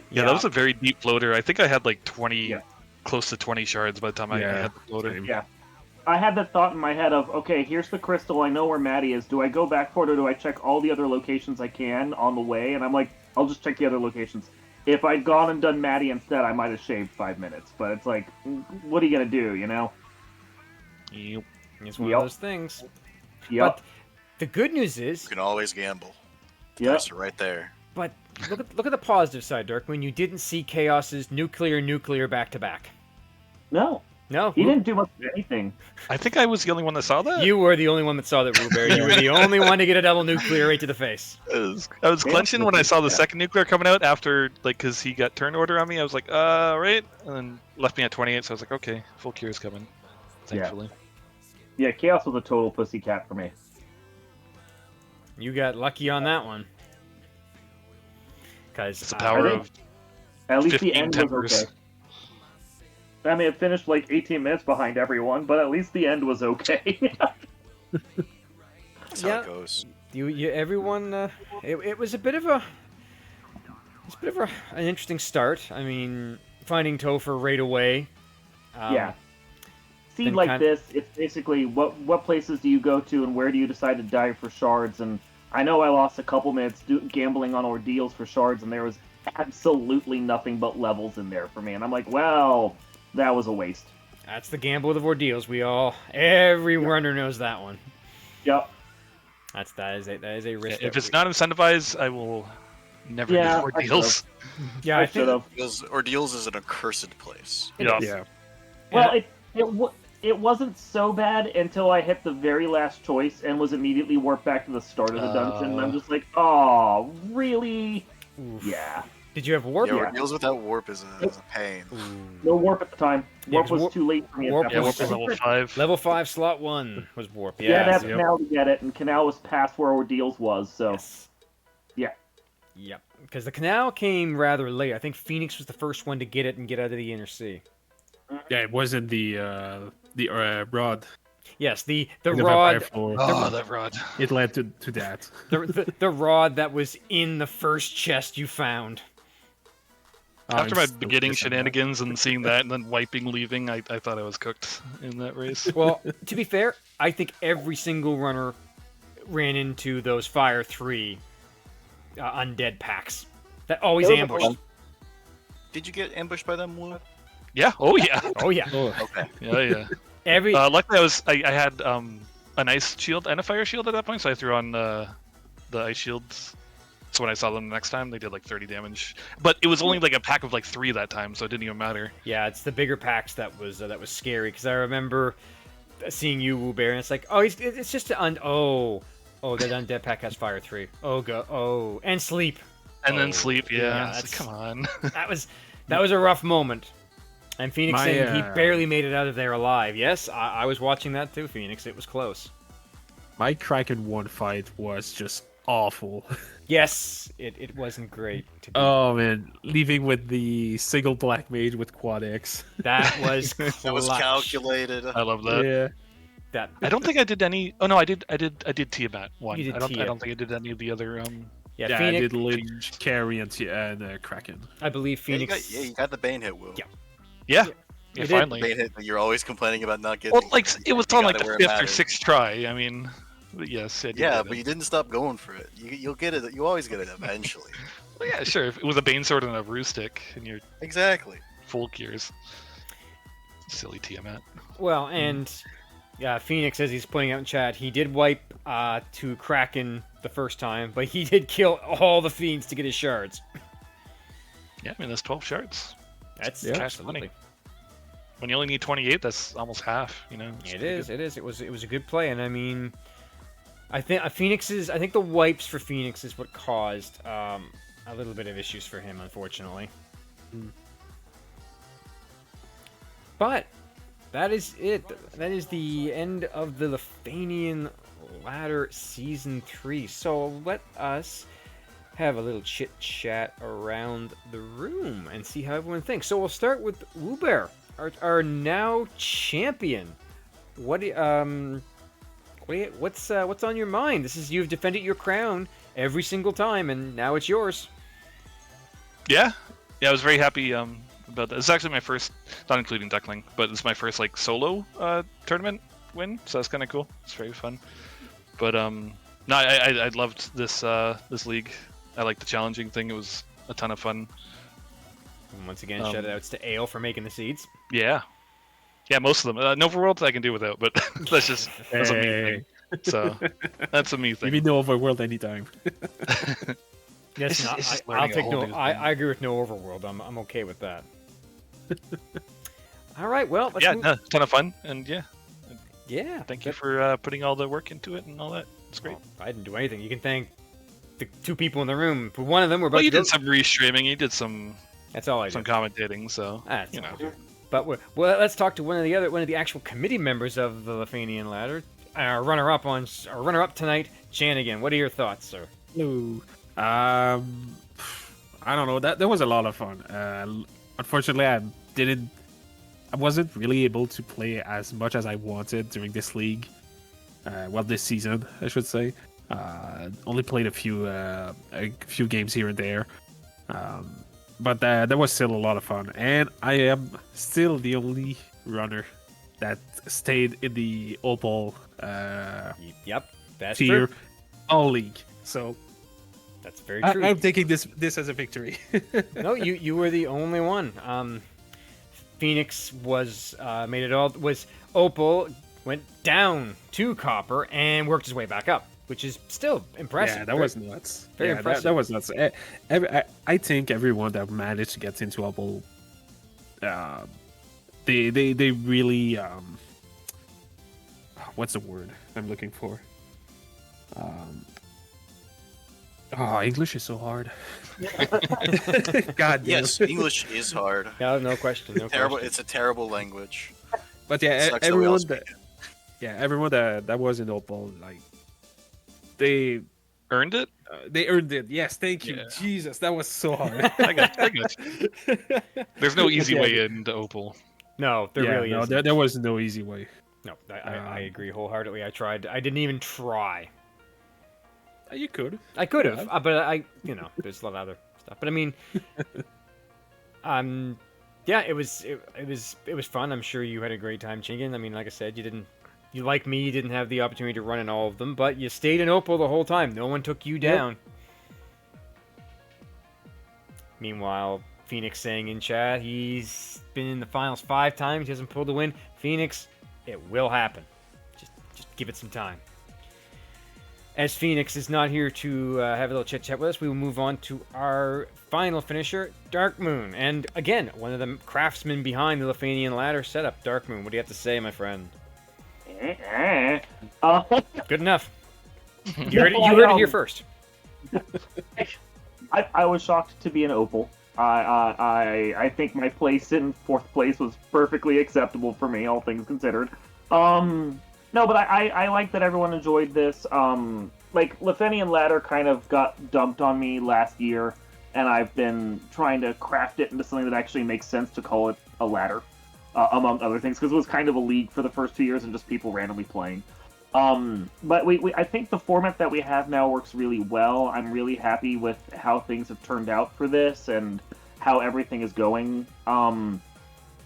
Yeah, that was a very deep floater. I think I had like 20, Yeah. close to 20 shards by the time I had the floater. same. Yeah. I had that thought in my head of, okay, here's the crystal. I know where Maddie is. Do I go back for it, or do I check all the other locations I can on the way? And I'm like, I'll just check the other locations. If I'd gone and done Maddie instead, I might have shaved 5 minutes. But it's like, what are you going to do, you know? Yep. It's one Yep. of those things. Yep. But the good news is, You can always gamble. Yep. Price are right there. but look at the positive side, Dirk. When you didn't see Chaos's nuclear back to back. No. No, He didn't do much of anything. I think I was the only one that saw that. You were the only one that saw that, Rubear. You were the only one to get a double nuclear right to the face. I was clenching when I saw the second nuclear coming out after, like, because he got turn order on me. I was like, right? And then left me at 28, so I was like, okay, full cure is coming. Thankfully. Yeah, Chaos was a total pussycat for me. You got lucky on that one. It's Because the power think- of At least 15 the end tempers. was okay. I mean, it finished like 18 minutes behind everyone, but at least the end was okay. That's how Yeah. it goes. everyone. It was a bit of an interesting start. I mean, finding Topher right away. Yeah. See, then like kind- this, it's basically what places do you go to and where do you decide to dive for shards? And I know I lost a couple minutes gambling on ordeals for shards, and there was absolutely nothing but levels in there for me. And I'm like, well, that was a waste. That's the gamble of ordeals. Every runner knows that one. Yep. That is a risk. If that it's not incentivized, I will never Yeah, do more I deals. yeah, I I should think have. Because Ordeals is an accursed place. Yeah. Yeah. Well, it wasn't so bad until I hit the very last choice and was immediately warped back to the start of the dungeon. And I'm just like, oh, really? Oof. Yeah. Did you have warp? Yeah, Yeah. Ordeals without warp is a pain. No warp at the time. Yeah, Warp 'cause was warp- too late for me. warp at that Yeah, was- point. we're level 5. Level 5 slot 1 was warp. Yeah, Yes. that's Canal to get it, and Canal was past where Ordeals was, so Yes. yeah. Yep. Because the canal came rather late. I think Phoenix was the first one to get it and get out of the inner sea. Yeah, it wasn't the rod. Yes, the in the rod, vampire floor. Oh, that rod. It led to that. the rod that was in the first chest you found. After I'm my still beginning pissed at that. shenanigans and seeing that and then wiping, leaving, I thought I was cooked in that race. Well, to be fair, I think every single runner ran into those Fire 3 undead packs that always Those are ambushed. fun. Did you get ambushed by them, Lou? Yeah. Oh yeah. Oh yeah, Okay. Yeah. every Luckily, I had an ice shield and a fire shield at that point, so I threw on the ice shields So when I saw them the next time, they did like 30 damage. But it was only like a pack of like 3 that time, so it didn't even matter. Yeah, it's the bigger packs that was scary, because I remember seeing you, Woo Bear, and it's like, oh, it's just that undead pack has fire 3. And sleep. And then sleep, yeah. that's, Come on. that was a rough moment. And Phoenix saying he barely made it out of there alive. Yes, I was watching that too, Phoenix. It was close. My Kraken 1 fight was just awful. Yes, it wasn't great. Oh man, leaving with the single black mage with quad X. That was clutch. That was calculated. I love that. Yeah. I don't think I did any. Oh no, I did Tiamat 1. You did I don't Tiamat. think I did any of the other. Yeah, I Phoenix. did Lynch, Carry, and Kraken. I believe Phoenix. You got the Bane hit, Woo. Yeah, You did. finally. Bane hit that you're always complaining about not getting. Well, like it was You on got like it where the it 5th or matters. 6th try. I mean, but yes. But you didn't stop going for it. You'll get it. You always get it eventually. Well, yeah, sure. If it was a Bane Sword and a Rue Stick, and you're Exactly. full gears. Silly Tiamat. Well, and Phoenix, as he's pointing out in chat, he did wipe to Kraken the first time, but he did kill all the fiends to get his shards. Yeah, I mean that's 12 shards. That's Absolutely. money. When you only need 28, that's almost half. You know. It's It pretty is. good. It was a good play, and I mean, I think the wipes for Phoenix is what caused a little bit of issues for him, unfortunately. But that is it. That is the end of the Lefeinian Ladder Season 3. So let us have a little chit chat around the room and see how everyone thinks. So we'll start with Woo Bear, our now champion. What's on your mind? You've defended your crown every single time, and now it's yours. Yeah, I was very happy about that. It's actually my first, not including Duckling, but it's my first like solo tournament win, so that's kind of cool. It's very fun. But no, I loved this league. I liked the challenging thing. It was a ton of fun. And once again, shout outs to Ale for making the seeds. Yeah, most of them. Overworld I can do without, but that's a me thing. So that's a me thing. You mean no Overworld anytime. Yes, It's just I'll learning a take whole no. new thing. I agree with no Overworld. I'm okay with that. All right, well, let's Yeah, move. no, ton of fun, and Yeah. thank you for putting all the work into it and all that. It's great. I didn't do anything. You can thank the two people in the room. For one of them, we're about Well, you to go. did some restreaming. You did some That's all I did. commentating. So That's you all know. I did. But let's talk to one of the actual committee members of the Lefeinian Ladder. Our runner-up tonight, Chanigan. What are your thoughts, sir? No. I don't know. That was a lot of fun. Unfortunately, I wasn't really able to play as much as I wanted during this league. This season, I should say. Only played a few games here and there. But that was still a lot of fun, and I am still the only runner that stayed in the Opal Yep, that's tier true. all league. So That's very true. I'm taking this as a victory. No, you were the only one. Phoenix was made it all. Was Opal went down to Copper and worked his way back up, which is still impressive. Yeah, that was nuts. Very impressive. That was nuts. I think everyone that managed to get into Opal, they really what's the word I'm looking for? English is so hard. God damn. Yes, English is hard. No question. No Terrible. question. It's a terrible language. But yeah, Sucks that we all everyone speak everyone that was in Opal, like they Earned it? earned it. Yes, thank you. Yeah. Jesus, that was so hard. I got you. There's no easy Yeah. way into Opal. No, there really no, is. there was no easy way. No, I agree wholeheartedly. I tried. I didn't even try. You could. I could have, but there's a lot of other stuff. But I mean, yeah, it was fun. I'm sure you had a great time, Chingan. I mean, like I said, you like me, you didn't have the opportunity to run in all of them, but you stayed in Opal the whole time. No one took you down. Meanwhile, Phoenix saying in chat, he's been in the finals 5 times. He hasn't pulled a win. Phoenix, it will happen. Just give it some time. As Phoenix is not here to have a little chit-chat with us, we will move on to our final finisher, Dark Moon. And again, one of the craftsmen behind the Lefeinian ladder setup. Dark Moon, what do you have to say, my friend? Good enough. You heard it here first. I was shocked to be an Opal. I think my place in 4th place was perfectly acceptable for me, all things considered. No, but I like that everyone enjoyed this. Like, Lefeinian Ladder kind of got dumped on me last year, and I've been trying to craft it into something that actually makes sense to call it a ladder, among other things, because it was kind of a league for the first 2 years and just people randomly playing. But I think the format that we have now works really well. I'm really happy with how things have turned out for this and how everything is going.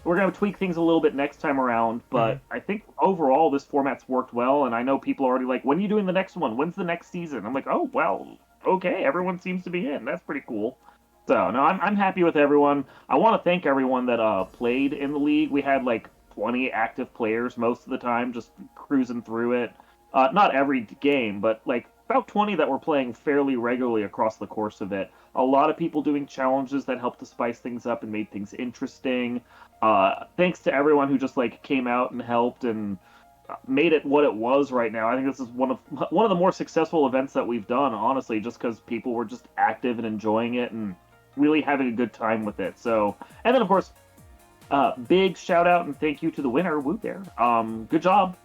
We're going to tweak things a little bit next time around, but I think overall this format's worked well, and I know people are already like, when are you doing the next one? When's the next season? I'm like, oh, well, okay, everyone seems to be in. That's pretty cool. So, no, I'm happy with everyone. I want to thank everyone that played in the league. We had, like, 20 active players most of the time, just cruising through it. Not every game, but, like, about 20 that were playing fairly regularly across the course of it. A lot of people doing challenges that helped to spice things up and made things interesting. Thanks to everyone who just like came out and helped and made it what it was right now. I think this is one of the more successful events that we've done, honestly, just because people were just active and enjoying it and really having a good time with it. So, and then of course, big shout out and thank you to the winner, Woo Bear. Good job.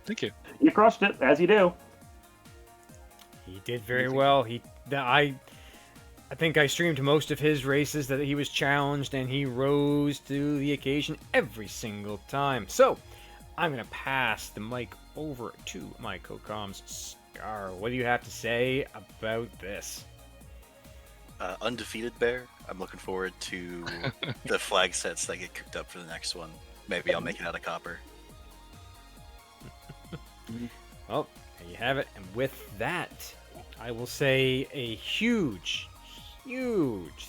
Thank you. You crushed it, as you do. He did very well. I think I streamed most of his races that he was challenged, and he rose to the occasion every single time. So, I'm going to pass the mic over to my co-coms, Scar. What do you have to say about this? Undefeated Bear. I'm looking forward to the flag sets that get cooked up for the next one. Maybe I'll make it out of copper. Well, there you have it. And with that, I will say a huge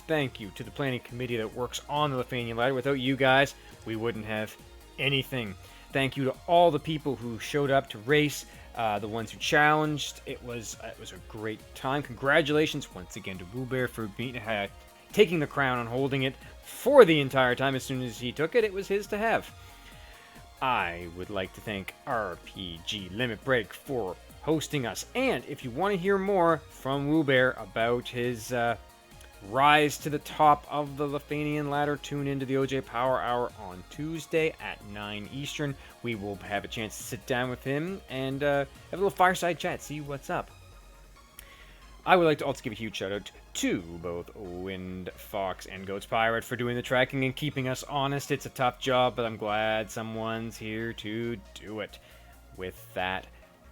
thank you to the planning committee that works on the Lefeinian Ladder. Without you guys, we wouldn't have anything. Thank you to all the people who showed up to race, the ones who challenged. It was a great time. Congratulations once again to Woo Bear for taking the crown and holding it for the entire time. As soon as he took it, it was his to have. I would like to thank RPG Limit Break for hosting us. And if you want to hear more from Woo Bear about his rise to the top of the Lefeinian Ladder, tune into the OJ Power Hour on Tuesday at 9 Eastern. We will have a chance to sit down with him and have a little fireside chat, see what's up. I would like to also give a huge shout out to both Wind Fox and Goats Pirate for doing the tracking and keeping us honest. It's a tough job, but I'm glad someone's here to do it. With that,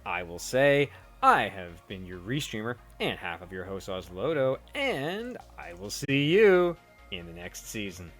I will say I have been your restreamer and half of your host, Oslodo, and I will see you in the next season.